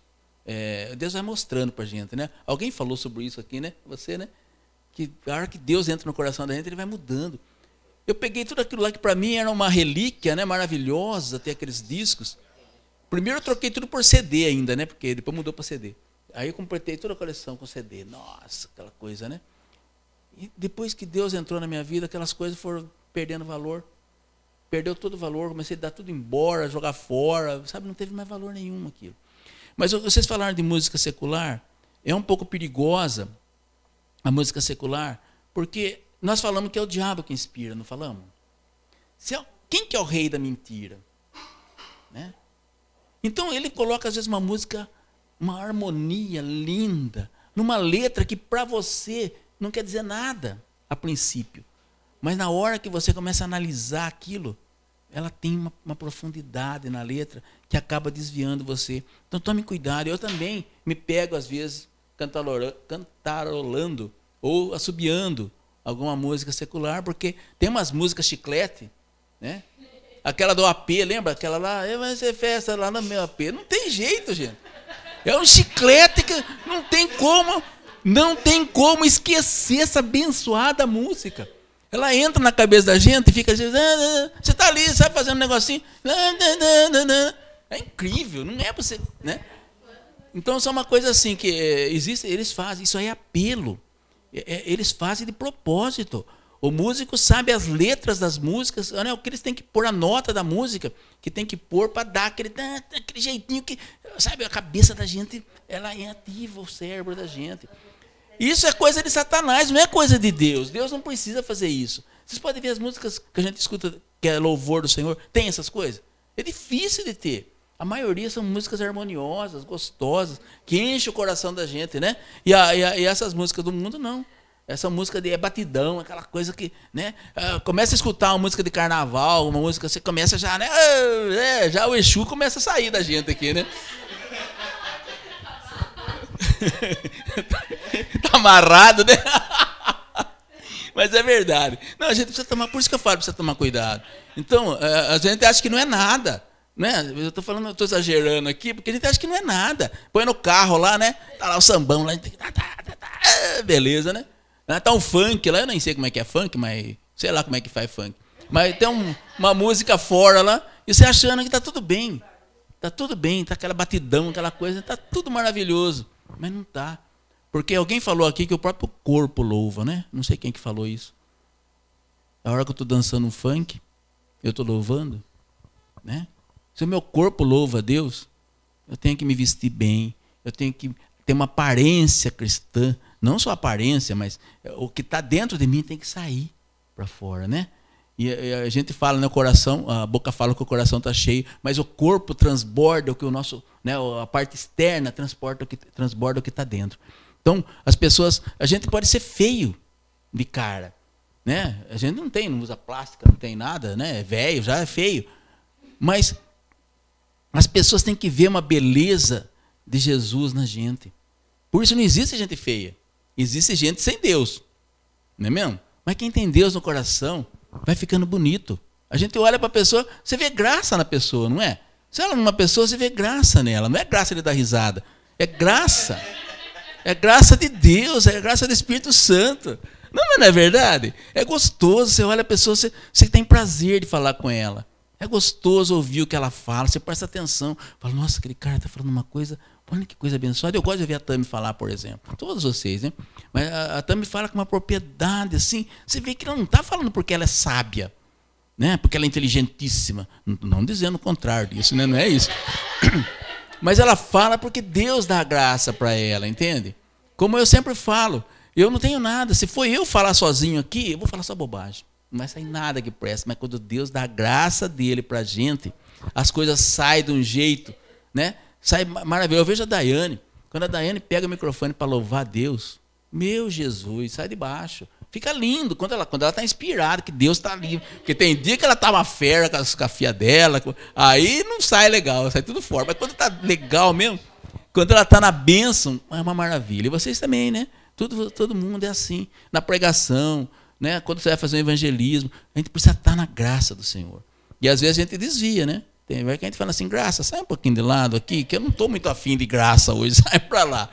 vai mostrando para a gente, né? Alguém falou sobre isso aqui, né? Você, né? Que a hora que Deus entra no coração da gente, ele vai mudando. Eu peguei tudo aquilo lá que para mim era uma relíquia, né? Maravilhosa, ter aqueles discos. Primeiro eu troquei tudo por CD ainda, né? Porque depois mudou para CD. Aí eu completei toda a coleção com CD. Nossa, aquela coisa, né? E depois que Deus entrou na minha vida, aquelas coisas foram perdendo valor. Perdeu todo o valor, comecei a dar tudo embora, jogar fora, sabe? Não teve mais valor nenhum aquilo. Mas vocês falaram de música secular, é um pouco perigosa a música secular, porque nós falamos que é o diabo que inspira, não falamos? Quem que é o rei da mentira? Né? Então ele coloca às vezes uma música, uma harmonia linda, numa letra que para você não quer dizer nada a princípio. Mas na hora que você começa a analisar aquilo, ela tem uma profundidade na letra que acaba desviando você. Então tome cuidado. Eu também me pego às vezes cantarolando ou assobiando alguma música secular, porque tem umas músicas chiclete, né? Aquela do AP, lembra? Aquela lá, vai ser festa lá no meu AP. Não tem jeito, gente. É um chiclete que não tem como esquecer essa abençoada música. Ela entra na cabeça da gente e fica assim, você está ali, sabe, fazendo um negocinho. É incrível, não é para você, né? Então, isso é uma coisa assim que existe, eles fazem, isso aí é apelo. Eles fazem de propósito. O músico sabe as letras das músicas, né, o que eles têm que pôr, a nota da música, que tem que pôr para dar aquele jeitinho que, sabe, a cabeça da gente, ela é ativa, o cérebro da gente. Isso é coisa de Satanás, não é coisa de Deus. Deus não precisa fazer isso. Vocês podem ver as músicas que a gente escuta, que é louvor do Senhor, tem essas coisas? É difícil de ter. A maioria são músicas harmoniosas, gostosas, que enchem o coração da gente, né? E essas músicas do mundo, não. Essa música é batidão, aquela coisa que, né? Começa a escutar uma música de carnaval, uma música, você começa já, né? Já o Exu começa a sair da gente aqui, né? Tá amarrado, né? Mas é verdade. Não, a gente precisa tomar, por isso que eu falo, precisa tomar cuidado. Então, a gente acha que não é nada, né? Eu estou falando, eu estou exagerando aqui, porque a gente acha que não é nada. Põe no carro lá, né? Tá lá o sambão lá, beleza, né? Tá um funk lá, eu nem sei como é que é funk, mas sei lá como é que faz funk. Mas tem uma música fora lá, e você achando que tá tudo bem. Tá tudo bem, tá aquela batidão, aquela coisa, tá tudo maravilhoso. Mas não tá. Porque alguém falou aqui que o próprio corpo louva, né? Não sei quem que falou isso. A hora que eu estou dançando um funk, eu estou louvando, né? Se o meu corpo louva a Deus, eu tenho que me vestir bem, eu tenho que ter uma aparência cristã. Não só aparência, mas o que está dentro de mim tem que sair para fora, né? E a gente fala, né, o coração, a boca fala que o coração está cheio, mas o corpo transborda o que o nosso, né, a parte externa transborda o que está dentro. Então, as pessoas, a gente pode ser feio de cara, né? A gente não usa plástica, não tem nada, né? É velho, já é feio. Mas as pessoas têm que ver uma beleza de Jesus na gente. Por isso não existe gente feia. Existe gente sem Deus. Não é mesmo? Mas quem tem Deus no coração vai ficando bonito. A gente olha para a pessoa, você vê graça na pessoa, não é? Você olha numa pessoa, você vê graça nela. Não é graça de dar risada. É graça. É graça de Deus, é graça do Espírito Santo. Não é verdade? É gostoso, você olha a pessoa, você tem prazer de falar com ela. É gostoso ouvir o que ela fala, você presta atenção. Fala, nossa, aquele cara está falando uma coisa, olha que coisa abençoada. Eu gosto de ouvir a Tami falar, por exemplo. Todos vocês, né? Mas a Tami fala com uma propriedade, assim, você vê que ela não está falando porque ela é sábia, né? Porque ela é inteligentíssima. Não dizendo o contrário disso, né? Não é isso. Mas ela fala porque Deus dá graça para ela, entende? Como eu sempre falo, eu não tenho nada. Se for eu falar sozinho aqui, eu vou falar só bobagem. não vai sair nada que presta. Mas quando Deus dá a graça dele para a gente, as coisas saem de um jeito, né? Sai maravilhoso. Eu vejo a Daiane, quando a Daiane pega o microfone para louvar a Deus, meu Jesus, sai de baixo. Fica lindo quando ela está inspirada, que Deus está ali. Porque tem dia que ela está uma fera com a filha dela, aí não sai legal, sai tudo fora. Mas quando está legal mesmo, quando ela está na bênção, é uma maravilha. E vocês também, né? Todo mundo é assim. Na pregação, né? Quando você vai fazer um evangelismo, a gente precisa estar na graça do Senhor. E às vezes a gente desvia, né? Tem vez que a gente fala assim, graça, sai um pouquinho de lado aqui, que eu não estou muito afim de graça hoje, sai para lá.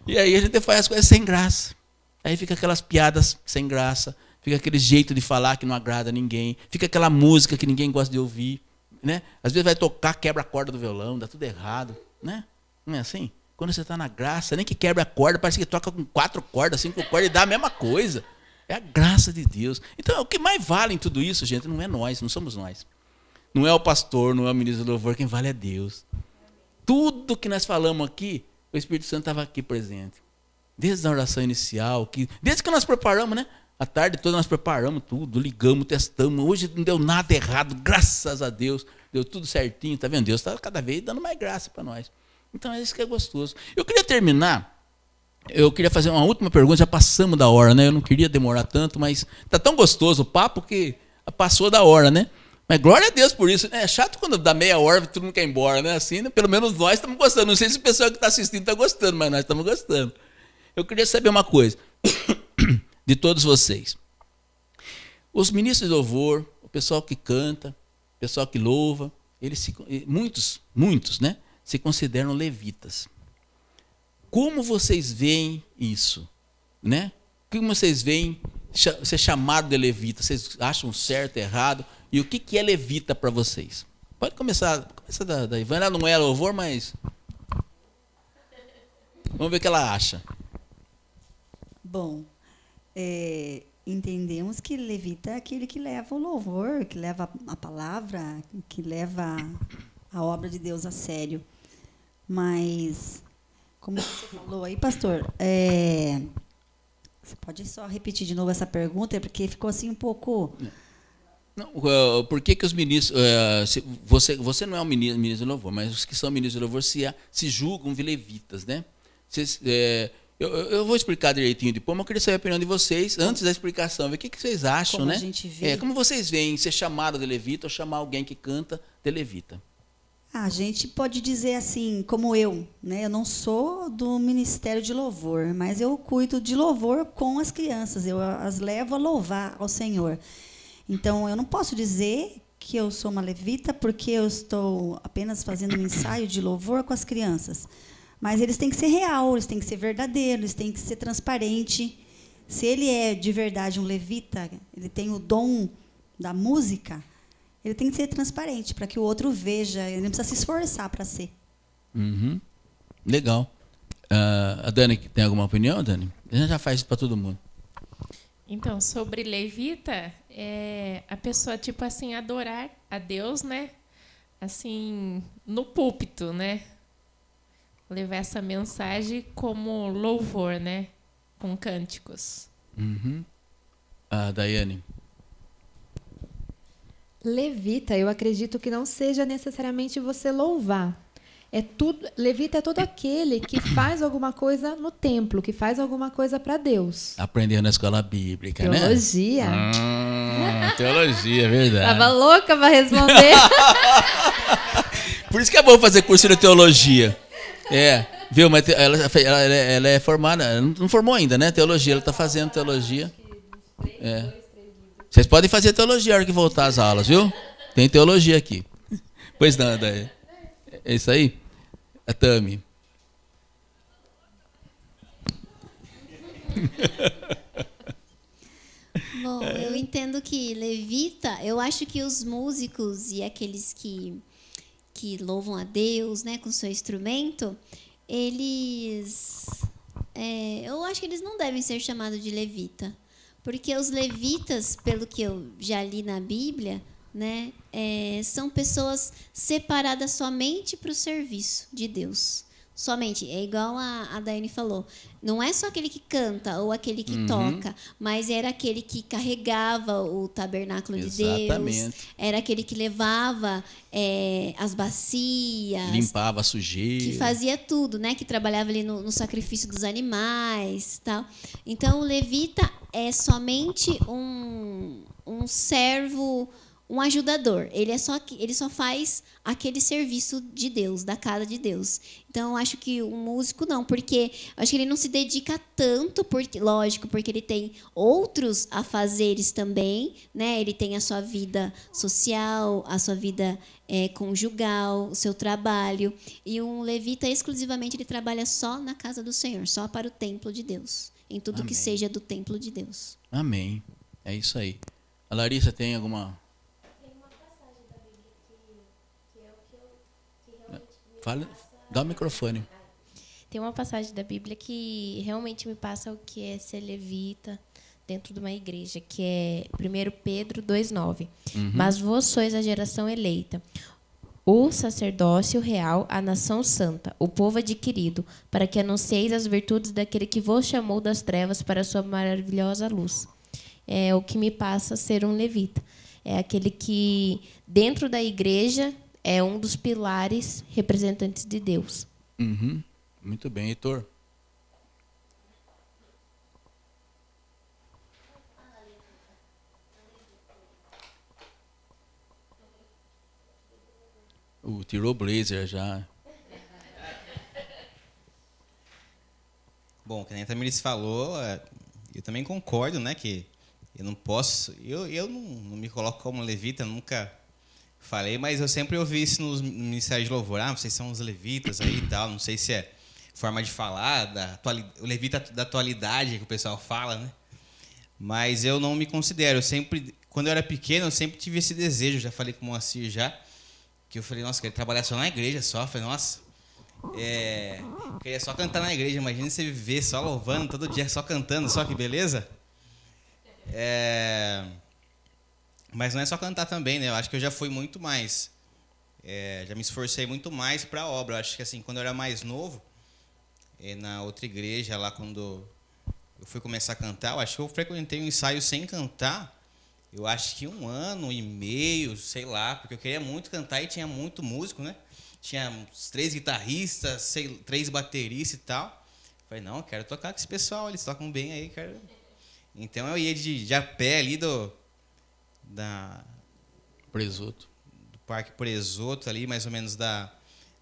E aí a gente faz as coisas sem graça. Aí fica aquelas piadas sem graça, fica aquele jeito de falar que não agrada a ninguém, fica aquela música que ninguém gosta de ouvir, né? Às vezes vai tocar, quebra a corda do violão, dá tudo errado, né? Não é assim? Quando você está na graça, nem que quebra a corda, parece que toca com 4 cordas, 5 cordas e dá a mesma coisa. É a graça de Deus. Então, o que mais vale em tudo isso, gente, não é nós, não somos nós. Não é o pastor, não é o ministro do louvor, quem vale é Deus. Tudo que nós falamos aqui, o Espírito Santo estava aqui presente. Desde a oração inicial, desde que nós preparamos, né? A tarde toda nós preparamos tudo, ligamos, testamos. Hoje não deu nada errado, graças a Deus. Deu tudo certinho, tá vendo? Deus está cada vez dando mais graça para nós. Então é isso que é gostoso. Eu queria terminar, eu queria fazer uma última pergunta, já passamos da hora, né? Eu não queria demorar tanto, mas está tão gostoso o papo que passou da hora, né? Mas glória a Deus por isso. É chato quando dá meia hora e todo mundo quer ir embora, né? Assim, né? Pelo menos nós estamos gostando. Não sei se o pessoal que está assistindo está gostando, mas nós estamos gostando. Eu queria saber uma coisa de todos vocês. Os ministros de louvor, o pessoal que canta, o pessoal que louva, muitos, né, se consideram levitas. Como vocês veem isso? Né? Como vocês veem ser chamado de levita? Vocês acham certo, errado? E o que é levita para vocês? Pode começar da Ivana. Ela não é louvor, mas vamos ver o que ela acha. Bom, entendemos que levita é aquele que leva o louvor, que leva a palavra, que leva a obra de Deus a sério. Mas, como você falou aí, pastor, você pode só repetir de novo essa pergunta, porque ficou assim um pouco... Não, por que os ministros... você não é um ministro de louvor, mas os que são ministros de louvor se julgam levitas, né? Eu vou explicar direitinho depois, mas eu queria saber a opinião de vocês, antes da explicação, ver o que vocês acham, como né? A gente vê. Como vocês veem ser chamado de levita ou chamar alguém que canta de levita? A gente pode dizer assim, como eu, né? Eu não sou do Ministério de Louvor, mas eu cuido de louvor com as crianças, eu as levo a louvar ao Senhor. Então, eu não posso dizer que eu sou uma levita porque eu estou apenas fazendo um ensaio de louvor com as crianças. Mas eles têm que ser real, eles têm que ser verdadeiros, eles têm que ser transparente. Se ele é de verdade um levita, ele tem o dom da música, ele tem que ser transparente para que o outro veja, ele não precisa se esforçar para ser. Uhum. Legal. A Dani, tem alguma opinião, Dani? A gente já faz isso para todo mundo. Então, sobre levita, a pessoa, tipo assim, adorar a Deus, né? Assim, no púlpito, né? Levar essa mensagem como louvor, né? Com cânticos. Uhum. Daiane. Levita, eu acredito que não seja necessariamente você louvar. Levita é todo aquele que faz alguma coisa no templo, que faz alguma coisa para Deus. Aprendeu na escola bíblica, teologia. Né? Teologia, é verdade. Tava louca para responder. Por isso que é bom fazer curso de teologia. Viu? Mas ela é formada, ela não formou ainda, né? Teologia, ela está fazendo teologia. Vocês podem fazer teologia na hora que voltar às aulas, viu? Tem teologia aqui. Pois não, Daí. É isso aí? A Tami. Bom, eu entendo que levita, eu acho que os músicos e aqueles que louvam a Deus, né, com seu instrumento, eles... eu acho que eles não devem ser chamados de levita. Porque os levitas, pelo que eu já li na Bíblia, né, são pessoas separadas somente para o serviço de Deus. Somente, é igual a Daiane falou. Não é só aquele que canta ou aquele que toca, mas era aquele que carregava o tabernáculo de Deus. Era aquele que levava as bacias. Limpava a sujeira. Que fazia tudo, né? Que trabalhava ali no sacrifício dos animais. Tal. Então, o levita é somente um servo, um ajudador. Ele só faz aquele serviço de Deus, da casa de Deus. Então, eu acho que o músico não, porque eu acho que ele não se dedica tanto, porque ele tem outros afazeres também, né? Ele tem a sua vida social, a sua vida conjugal, o seu trabalho. E um levita, exclusivamente, ele trabalha só na casa do Senhor, só para o templo de Deus, em tudo que seja do templo de Deus. Amém. É isso aí. A Larissa tem alguma... Fala, dá o microfone. Tem uma passagem da Bíblia que realmente me passa o que é ser levita dentro de uma igreja, que é 1 Pedro 2,9. Mas vós sois a geração eleita, o sacerdócio real, a nação santa, o povo adquirido, para que anuncieis as virtudes daquele que vos chamou das trevas para a sua maravilhosa luz. É o que me passa a ser um levita. É aquele que, dentro da igreja, é um dos pilares representantes de Deus. Muito bem, Heitor. Tirou o blazer já. Bom, que nem a Tamiris falou, eu também concordo, né, que eu não posso... Eu não me coloco como levita, nunca... falei, mas eu sempre ouvi isso no Ministério de Louvor. Vocês são os levitas aí e tal. Não sei se é forma de falar, o levita da atualidade que o pessoal fala, né? Mas eu não me considero. Quando eu era pequeno, eu sempre tive esse desejo. Já falei com o Moacir já, que eu falei, nossa, queria trabalhar só na igreja só. Eu falei, nossa, queria só cantar na igreja. Imagina você viver só louvando todo dia, só cantando, só que beleza. Mas não é só cantar também, né? Eu acho que eu já fui muito mais. Já me esforcei muito mais para a obra. Eu acho que assim, quando eu era mais novo, na outra igreja, lá quando eu fui começar a cantar, eu acho que eu frequentei um ensaio sem cantar, eu acho que 1 ano e meio, sei lá, porque eu queria muito cantar e tinha muito músico, né? Tinha uns 3 guitarristas, 3 bateristas e tal. Falei, não, eu quero tocar com esse pessoal, eles tocam bem aí, quero... Então eu ia de a pé ali do Parque Presoto, ali mais ou menos da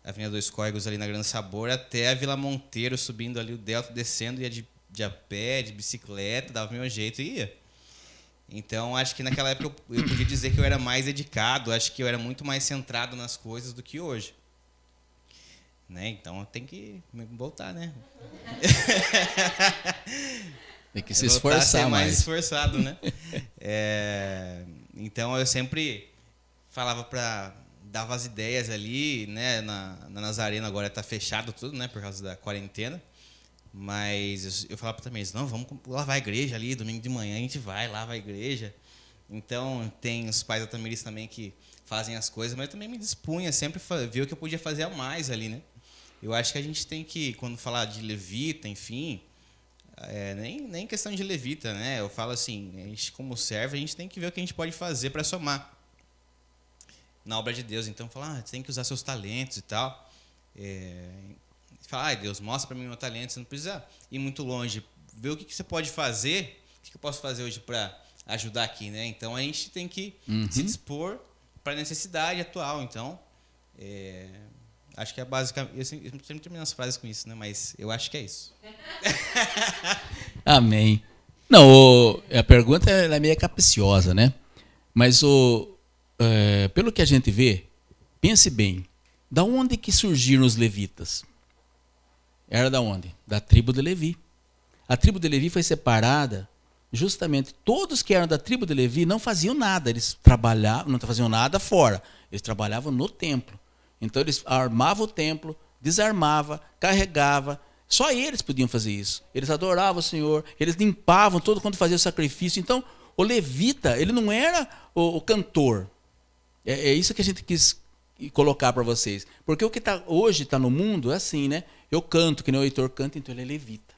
Avenida dos Córregos, ali na Grande Sabor, até a Vila Monteiro, subindo ali o Delta, descendo, ia de a pé, de bicicleta, dava o meu jeito e ia. Então, acho que naquela época eu podia dizer que eu era mais dedicado, acho que eu era muito mais centrado nas coisas do que hoje. Né? Então, eu tenho que voltar, né? Tem que se esforçar mais esforçado, né? Então, eu sempre dava as ideias ali, né? Na Nazareno agora está fechado tudo, né? Por causa da quarentena. Mas eu falava para também, não, vamos lavar a igreja ali, domingo de manhã a gente vai, lava a igreja. Então, tem os pais da Tamiris também que fazem as coisas, mas eu também me dispunha sempre a ver o que eu podia fazer a mais ali, né? Eu acho que a gente tem que, quando falar de levita, enfim, nem questão de levita, né? Eu falo assim, a gente como servo, a gente tem que ver o que a gente pode fazer para somar na obra de Deus. Então, falar, você tem que usar seus talentos e tal. Falar, Deus, mostra para mim o meu talento. Você não precisa ir muito longe. Ver o que você pode fazer, o que eu posso fazer hoje para ajudar aqui, né? Então, a gente tem que se dispor para a necessidade atual. Então, acho que é basicamente... Eu sempre termino as frases com isso, né? Mas eu acho que é isso. Amém. Não, a pergunta é meio capciosa, né? Mas pelo que a gente vê, pense bem, da onde que surgiram os levitas? Era da onde? Da tribo de Levi. A tribo de Levi foi separada, justamente, todos que eram da tribo de Levi não faziam nada, eles trabalhavam, não faziam nada fora, eles trabalhavam no templo. Então eles armavam o templo, desarmavam, carregavam, só eles podiam fazer isso. Eles adoravam o Senhor, eles limpavam todo quando fazia o sacrifício. Então, o levita, ele não era o cantor. É isso que a gente quis colocar para vocês. Porque o que hoje está no mundo é assim, né? Eu canto, que nem o Heitor canta, então ele é levita.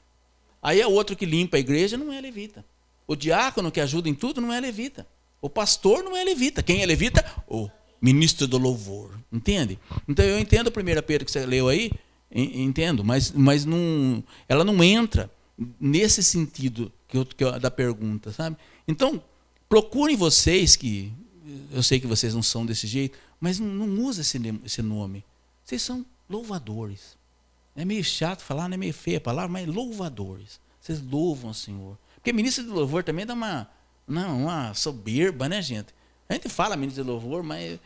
Aí é outro que limpa a igreja, não é levita. O diácono que ajuda em tudo não é levita. O pastor não é levita. Quem é levita? O ministro do louvor. Entende? Então eu entendo a 1 Pedro que você leu aí, entendo, mas não, ela não entra nesse sentido da pergunta, sabe? Então, procurem vocês, que eu sei que vocês não são desse jeito, mas não usa esse nome. Vocês são louvadores. É meio chato falar, não é meio feia a palavra, mas louvadores. Vocês louvam o Senhor. Porque ministro de louvor também dá uma soberba, né, gente? A gente fala ministro de louvor, mas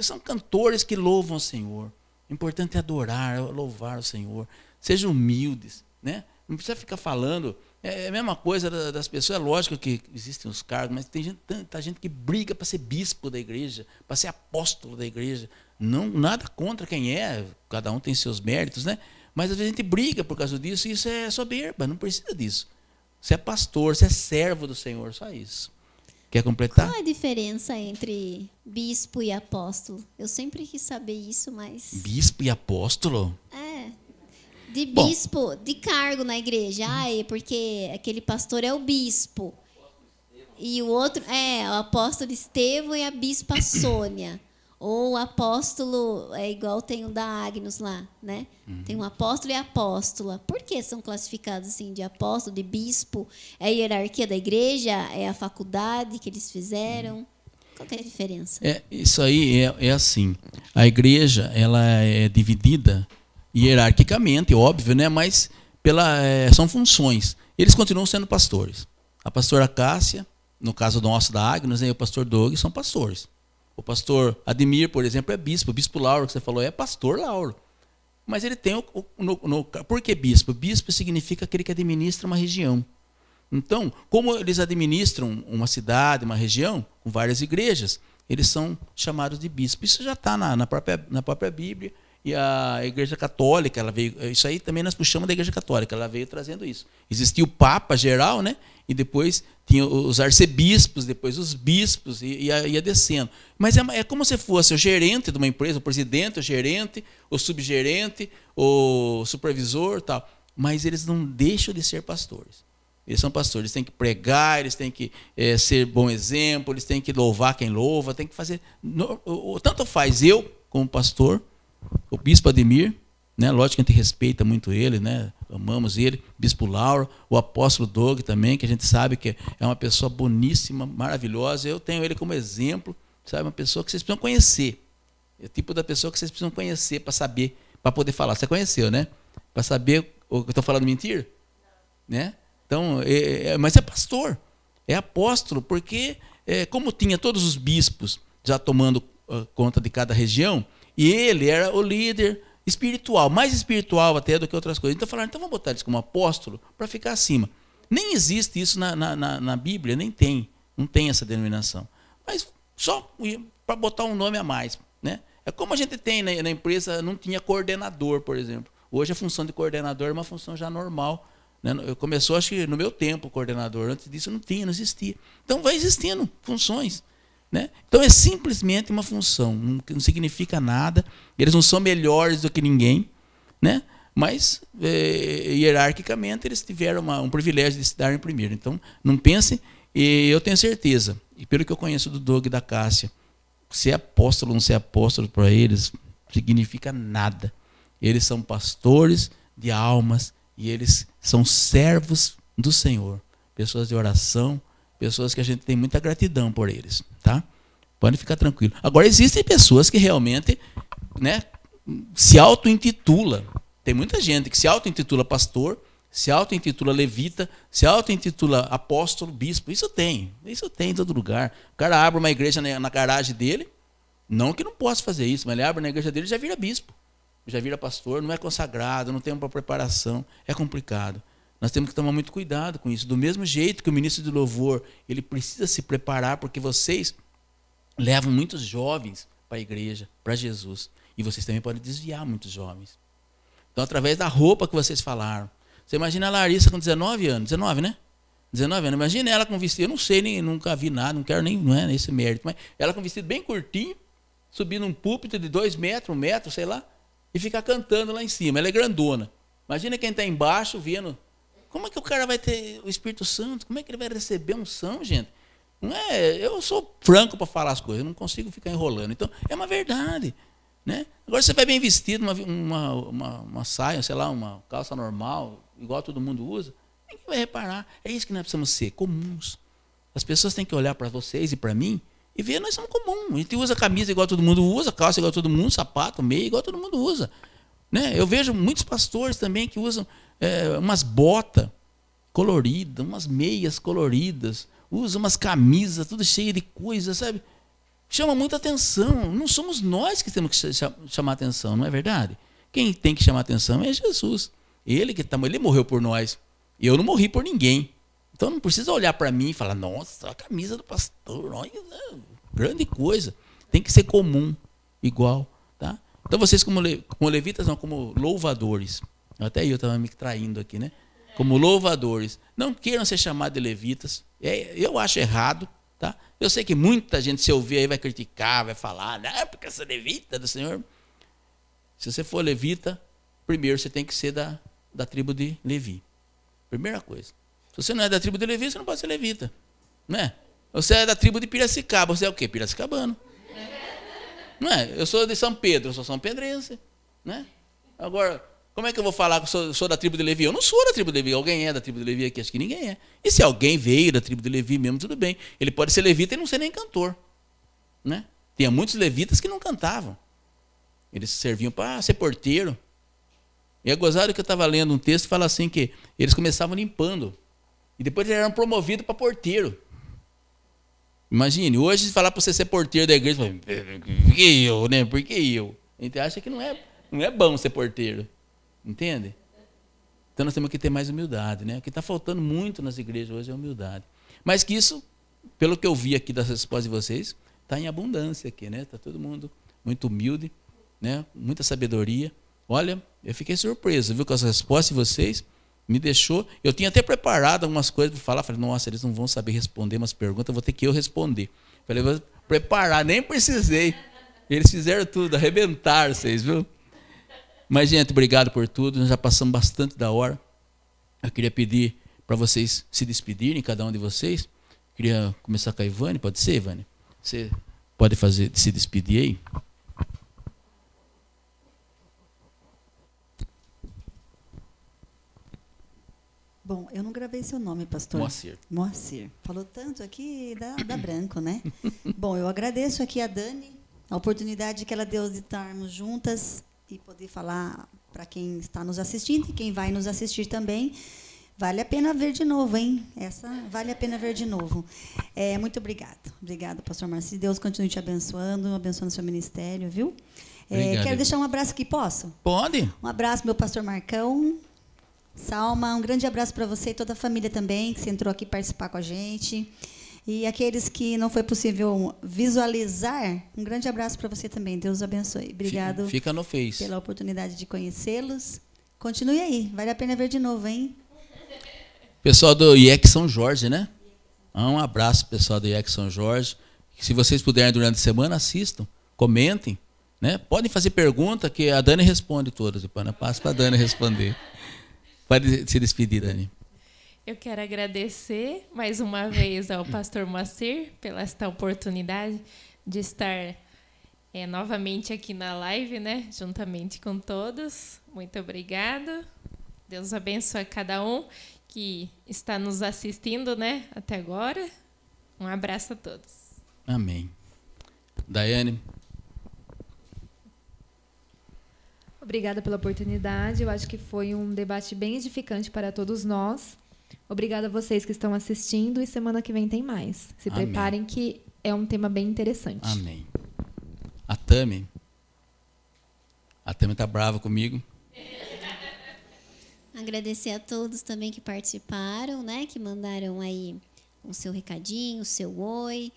são cantores que louvam o Senhor. O importante é adorar, louvar o Senhor. Sejam humildes, né? Não precisa ficar falando. É a mesma coisa das pessoas. É lógico que existem os cargos, mas tem tanta gente que briga para ser bispo da igreja, para ser apóstolo da igreja. Não, nada contra quem é, cada um tem seus méritos, né? Mas às vezes a gente briga por causa disso, e isso é soberba, não precisa disso. Você é pastor, você é servo do Senhor, só isso. Quer completar? Qual é a diferença entre bispo e apóstolo? Eu sempre quis saber isso, mas... Bispo e apóstolo? De bispo, de cargo na igreja. É porque aquele pastor é o bispo. E o outro é o apóstolo Estevão e a bispa Sônia. Ou o apóstolo, é igual tem o da Agnus lá, né? Tem um apóstolo e apóstola. Por que são classificados assim, de apóstolo, de bispo? É a hierarquia da igreja? É a faculdade que eles fizeram? Qual que é a diferença? Isso aí é assim. A igreja ela é dividida hierarquicamente, óbvio, né? Mas são funções. Eles continuam sendo pastores. A pastora Cássia, no caso nosso da Agnus, e o pastor Doug são pastores. O pastor Ademir, por exemplo, é bispo. O bispo Lauro, que você falou, é pastor Lauro. Mas ele tem por que bispo? Bispo significa aquele que administra uma região. Então, como eles administram uma cidade, uma região, com várias igrejas, eles são chamados de bispo. Isso já está na própria Bíblia. E a Igreja Católica, ela veio, isso aí também nós puxamos da Igreja Católica, ela veio trazendo isso. Existia o Papa geral, né? E depois tinha os arcebispos, depois os bispos, e ia descendo. Mas é como se fosse o gerente de uma empresa, o presidente, o gerente, o subgerente, o supervisor, tal. Mas eles não deixam de ser pastores. Eles são pastores, eles têm que pregar, eles têm que ser bom exemplo, eles têm que louvar quem louva, têm que fazer... Tanto faz eu, como pastor, o bispo Ademir, né? Lógico que a gente respeita muito ele, né? Amamos ele, bispo Lauro, o apóstolo Doug também, que a gente sabe que é uma pessoa boníssima, maravilhosa. Eu tenho ele como exemplo, sabe? Uma pessoa que vocês precisam conhecer. É o tipo da pessoa que vocês precisam conhecer para saber, para poder falar. Você conheceu, né? Para saber o que eu estou falando mentira? Né? Então, mas é pastor, é apóstolo, porque como tinha todos os bispos já tomando conta de cada região, e ele era o líder espiritual, mais espiritual até do que outras coisas. Então falaram, então vamos botar eles como apóstolo para ficar acima. Nem existe isso na Bíblia, nem tem. Não tem essa denominação. Mas só para botar um nome a mais. Né? É como a gente tem na empresa, não tinha coordenador, por exemplo. Hoje a função de coordenador é uma função já normal. Né? Começou, acho que no meu tempo, o coordenador. Antes disso não existia. Então vai existindo funções. Né? Então é simplesmente uma função, não significa nada, eles não são melhores do que ninguém, né? Mas hierarquicamente eles tiveram um privilégio de se darem primeiro. Então não pensem, e eu tenho certeza, e pelo que eu conheço do Doug e da Cássia, ser apóstolo ou não ser apóstolo para eles significa nada. Eles são pastores de almas e eles são servos do Senhor, pessoas de oração, pessoas que a gente tem muita gratidão por eles, tá? Pode ficar tranquilo. Agora, existem pessoas que realmente, né, se auto-intitula. Tem muita gente que se auto-intitula pastor, se auto-intitula levita, se auto-intitula apóstolo, bispo. Isso tem em todo lugar. O cara abre uma igreja na garagem dele, não que não possa fazer isso, mas ele abre na igreja dele e já vira bispo, já vira pastor, não é consagrado, não tem uma preparação, é complicado. Nós temos que tomar muito cuidado com isso. Do mesmo jeito que o ministro de louvor, ele precisa se preparar, porque vocês levam muitos jovens para a igreja, para Jesus. E vocês também podem desviar muitos jovens. Então, através da roupa que vocês falaram. Você imagina a Larissa com 19 anos. 19, né? 19 anos. Imagina ela com vestido, eu não sei, nunca vi nada, não quero nem, não é esse mérito, mas ela com vestido bem curtinho, subir num púlpito de 2 metros, 1 metro, sei lá, e ficar cantando lá em cima. Ela é grandona. Imagina quem está embaixo vendo. Como é que o cara vai ter o Espírito Santo? Como é que ele vai receber unção, gente? Não é, eu sou franco para falar as coisas, eu não consigo ficar enrolando. Então, é uma verdade. Né? Agora você vai bem vestido, uma saia, sei lá, uma calça normal, igual todo mundo usa, ninguém vai reparar. É isso que nós precisamos ser, comuns. As pessoas têm que olhar para vocês e para mim e ver, nós somos comuns. A gente usa camisa igual todo mundo usa, calça igual todo mundo, sapato, meia igual todo mundo usa. Né? Eu vejo muitos pastores também que usam umas botas coloridas, umas meias coloridas, usam umas camisas tudo cheio de coisas, sabe? Chama muita atenção. Não somos nós que temos que chamar atenção, não é verdade? Quem tem que chamar atenção é Jesus. Ele morreu por nós. Eu não morri por ninguém. Então não precisa olhar para mim e falar, nossa, a camisa do pastor, olha, grande coisa. Tem que ser comum, igual. Tá? Então vocês como levitas, não, como louvadores. Até eu estava me traindo aqui, né? Como louvadores. Não queiram ser chamados de levitas. Eu acho errado. Tá? Eu sei que muita gente, se ouvir aí, vai criticar, vai falar, não, porque eu sou levita do Senhor. Se você for levita, primeiro você tem que ser da tribo de Levi. Primeira coisa. Se você não é da tribo de Levi, você não pode ser levita. Não é? Você é da tribo de Piracicaba, você é o quê? Piracicabano. Não é? Eu sou de São Pedro, eu sou São Pedrense. Né? Agora, como é que eu vou falar que eu sou da tribo de Levi? Eu não sou da tribo de Levi. Alguém é da tribo de Levi aqui? Acho que ninguém é. E se alguém veio da tribo de Levi mesmo, tudo bem. Ele pode ser levita e não ser nem cantor. Né? Tinha muitos levitas que não cantavam. Eles serviam para ser porteiro. E é gozado que eu estava lendo um texto que fala assim que eles começavam limpando. E depois eles eram promovidos para porteiro. Imagine, hoje se falar para você ser porteiro da igreja, por que eu, né? Por que eu? A gente acha que não é bom ser porteiro. Entende? Então nós temos que ter mais humildade, né? O que está faltando muito nas igrejas hoje é humildade. Mas que isso, pelo que eu vi aqui das respostas de vocês, está em abundância aqui, né? Está todo mundo muito humilde, né? Muita sabedoria. Olha, eu fiquei surpreso, viu, com as respostas de vocês. Me deixou. Eu tinha até preparado algumas coisas para falar. Falei, nossa, eles não vão saber responder umas perguntas, vou ter que eu responder. Falei, vou preparar, nem precisei. Eles fizeram tudo, arrebentaram vocês, viu? Mas, gente, obrigado por tudo. Nós já passamos bastante da hora. Eu queria pedir para vocês se despedirem, cada um de vocês. Queria começar com a Ivane. Pode ser, Ivane? Você pode se despedir aí? Bom, eu não gravei seu nome, pastor. Moacir. Falou tanto aqui, dá branco, né? Bom, eu agradeço aqui a Dani, a oportunidade que ela deu de estarmos juntas e poder falar para quem está nos assistindo e quem vai nos assistir também. Vale a pena ver de novo, hein? Essa vale a pena ver de novo. Muito obrigada. Obrigada, pastor Marci. Deus continue te abençoando o seu ministério, viu? Quero deixar um abraço aqui, posso? Pode. Um abraço, meu pastor Marcão. Salma, um grande abraço para você e toda a família também, que você entrou aqui participar com a gente. E aqueles que não foi possível visualizar, um grande abraço para você também. Deus abençoe. Obrigado. Fica no Face. Pela oportunidade de conhecê-los. Continue aí. Vale a pena ver de novo, hein? Pessoal do IEC São Jorge, né? Um abraço, pessoal do IEC São Jorge. Se vocês puderem durante a semana, assistam, comentem. Né? Podem fazer pergunta que a Dani responde todas. Depois eu passo para a Dani responder. Pode se despedir, Dani. Eu quero agradecer mais uma vez ao pastor Moacir pela esta oportunidade de estar novamente aqui na live, né, juntamente com todos. Muito obrigada. Deus abençoe a cada um que está nos assistindo, né, até agora. Um abraço a todos. Amém. Daiane. Obrigada pela oportunidade. Eu acho que foi um debate bem edificante para todos nós. Obrigada a vocês que estão assistindo e semana que vem tem mais. Se Amém. Preparem que é um tema bem interessante. Amém. A Tami está brava comigo. Agradecer a todos também que participaram, né? Que mandaram aí o seu recadinho, o seu oi.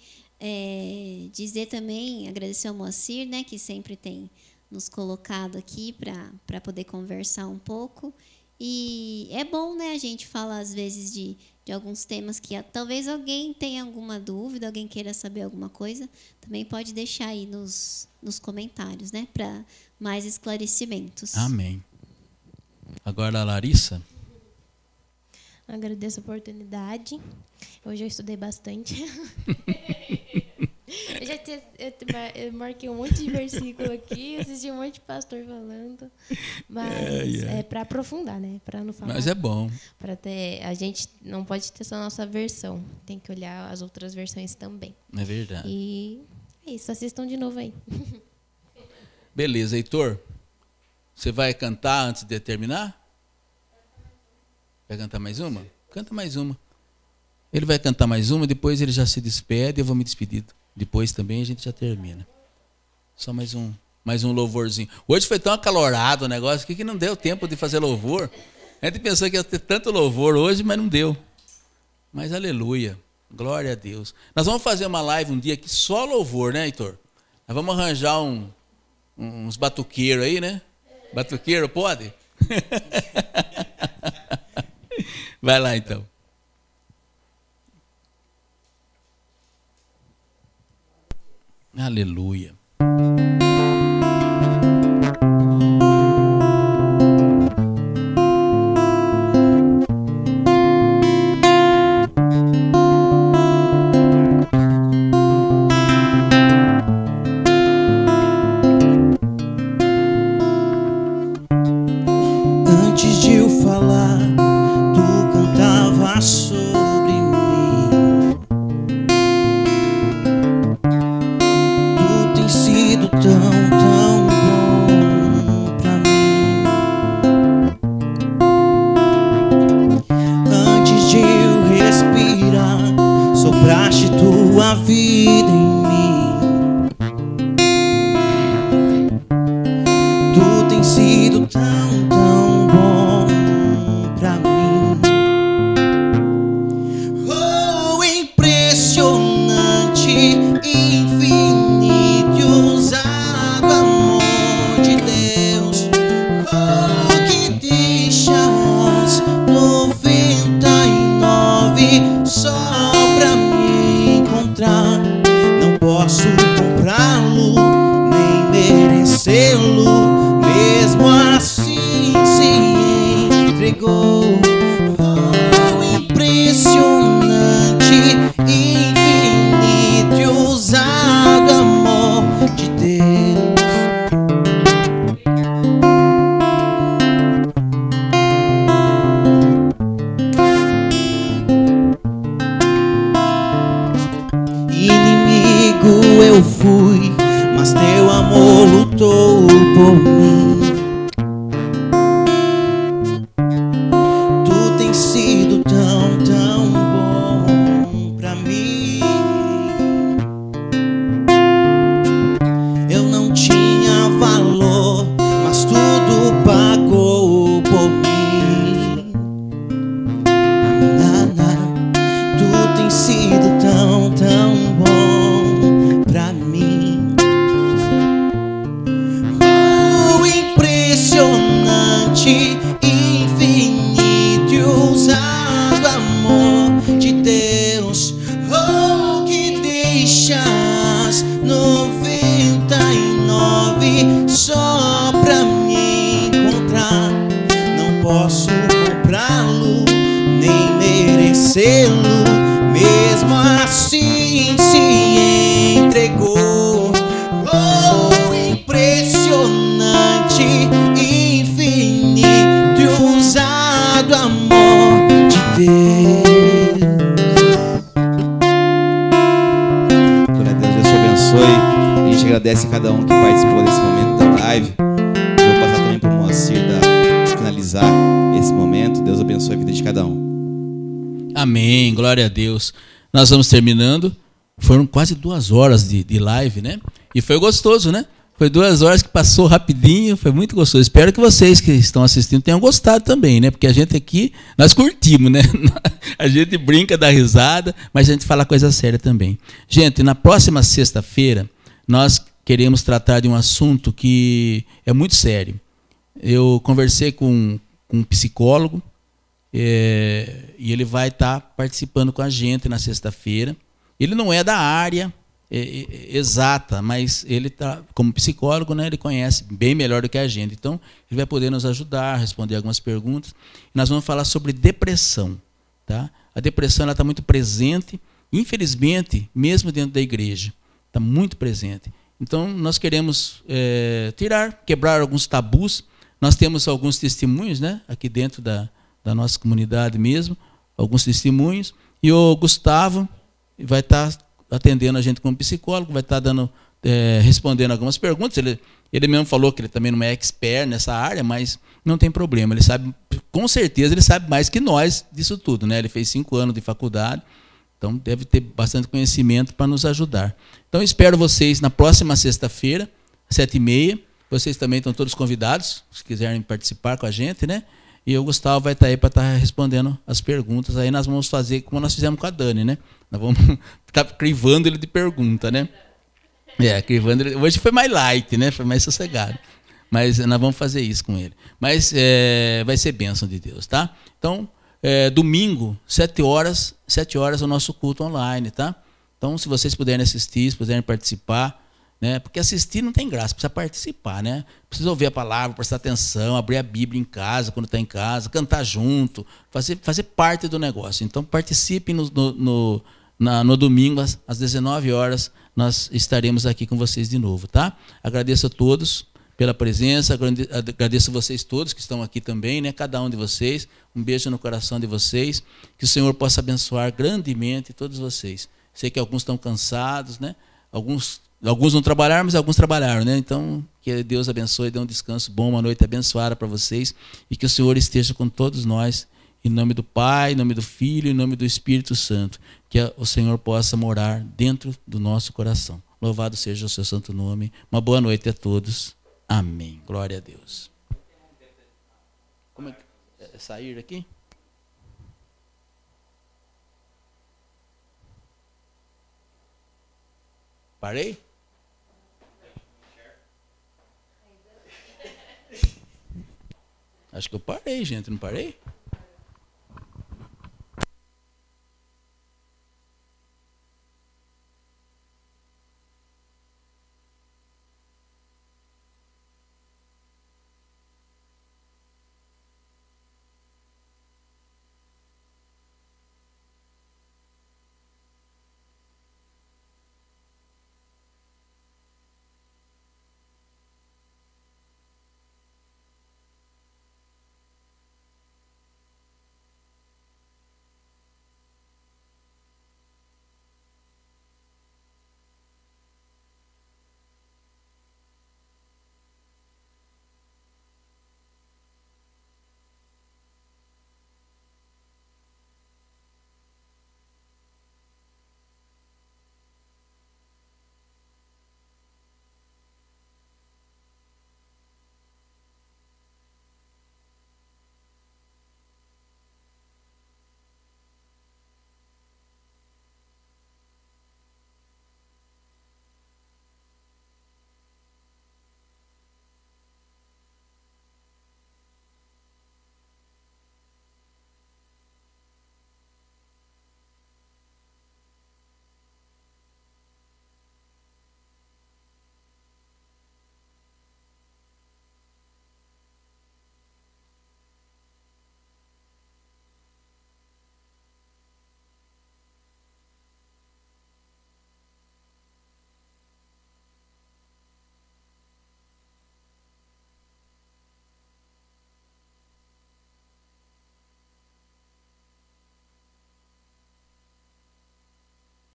Dizer também, agradecer ao Moacir, né? Que sempre tem nos colocado aqui para poder conversar um pouco. E é bom, né, a gente falar, às vezes, de alguns temas que talvez alguém tenha alguma dúvida, alguém queira saber alguma coisa, também pode deixar aí nos comentários, né, para mais esclarecimentos. Amém. Agora a Larissa. Agradeço a oportunidade. Hoje eu estudei bastante. Eu marquei um monte de versículo aqui, assisti um monte de pastor falando. Mas é para aprofundar, né? Para não falar. Mas é bom. A gente não pode ter só a nossa versão. Tem que olhar as outras versões também. É verdade. E é isso, assistam de novo aí. Beleza, Heitor. Você vai cantar antes de terminar? Vai cantar mais uma? Canta mais uma. Ele vai cantar mais uma, depois ele já se despede e eu vou me despedir. Depois também a gente já termina. Só mais um louvorzinho. Hoje foi tão acalorado o negócio que não deu tempo de fazer louvor. A gente pensou que ia ter tanto louvor hoje, mas não deu. Mas aleluia. Glória a Deus. Nós vamos fazer uma live um dia aqui só louvor, né, Heitor? Nós vamos arranjar uns batuqueiros aí, né? Batuqueiro, pode? Vai lá, então. Aleluia. Antes de eu falar, tu cantava sobre mim. Tu tens sido tão, tão bom pra mim. Antes de eu respirar, sopraste tua vida em mim. Tu tens sido tão, tão bom pra mim. Oh, impressionante, infinito e ousado amor de Deus. Oh, que deixas 99 só pra me encontrar. Não posso comprá-lo, nem merecê-lo, mesmo assim se entregou. Oh, impressionante, infinito e ousado amor de Deus. Inimigo eu fui, mas teu amor lutou por mim. Tu tens sido tão, tão bom pra mim. Eu não tinha valor, mas tudo pagou por mim. Tu tens sido tão, tão bom pra mim. Oh, impressionante, infinito e ousado amor de Deus. Oh, que deixas 99 só pra me encontrar. Não posso comprá-lo, nem merecê-lo, mesmo assim se entregou. Oh, impressionante, infinito e ousado amor de Deus. Glória a Deus, Deus te abençoe. A gente agradece a cada um que participou desse momento da live. Eu vou passar também para o Moacir finalizar esse momento. Deus abençoe a vida de cada um. Amém, glória a Deus. Nós vamos terminando. Foram quase 2 horas de live, né? E foi gostoso, né? Foi 2 horas que passou rapidinho, foi muito gostoso. Espero que vocês que estão assistindo tenham gostado também, né? Porque a gente aqui, nós curtimos, né? A gente brinca, dá risada, mas a gente fala coisa séria também. Gente, na próxima sexta-feira, nós queremos tratar de um assunto que é muito sério. Eu conversei com com um psicólogo, e ele vai estar participando com a gente na sexta-feira. Ele não é da área exata, mas ele tá, como psicólogo, né, ele conhece bem melhor do que a gente. Então, ele vai poder nos ajudar, responder algumas perguntas. Nós vamos falar sobre depressão. Tá? A depressão está muito presente, infelizmente, mesmo dentro da igreja. Está muito presente. Então, nós queremos quebrar alguns tabus. Nós temos alguns testemunhos, né, aqui dentro da nossa comunidade mesmo, alguns testemunhos. E o Gustavo vai estar atendendo a gente como psicólogo, vai estar respondendo algumas perguntas. Ele mesmo falou que ele também não é expert nessa área, mas não tem problema. Ele sabe, com certeza, ele sabe mais que nós disso tudo, né? Ele fez 5 anos de faculdade, então deve ter bastante conhecimento para nos ajudar. Então, espero vocês na próxima sexta-feira, 7h30. Vocês também estão todos convidados, se quiserem participar com a gente, né? E o Gustavo vai estar aí para estar respondendo as perguntas. Aí nós vamos fazer como nós fizemos com a Dani, né? Nós vamos estar crivando ele de pergunta, né? Crivando ele. Hoje foi mais light, né? Foi mais sossegado. Mas nós vamos fazer isso com ele. Mas vai ser bênção de Deus, tá? Então, domingo, 7h é o nosso culto online, tá? Então, se vocês puderem assistir, se puderem participar, né? Porque assistir não tem graça, precisa participar, né? Precisa ouvir a palavra, prestar atenção, abrir a Bíblia em casa, quando está em casa, cantar junto, fazer parte do negócio. Então, participem no domingo, às 19h, nós estaremos aqui com vocês de novo, tá? Agradeço a todos pela presença, agradeço a vocês todos que estão aqui também, né? Cada um de vocês, um beijo no coração de vocês, que o Senhor possa abençoar grandemente todos vocês. Sei que alguns estão cansados, né? Alguns não trabalharam, mas alguns trabalharam, né? Então, que Deus abençoe, dê um descanso bom, uma noite abençoada para vocês e que o Senhor esteja com todos nós, em nome do Pai, em nome do Filho, em nome do Espírito Santo, que o Senhor possa morar dentro do nosso coração. Louvado seja o seu santo nome. Uma boa noite a todos. Amém. Glória a Deus. Como é que sair daqui? Parei? Acho que eu parei, gente. Não parei?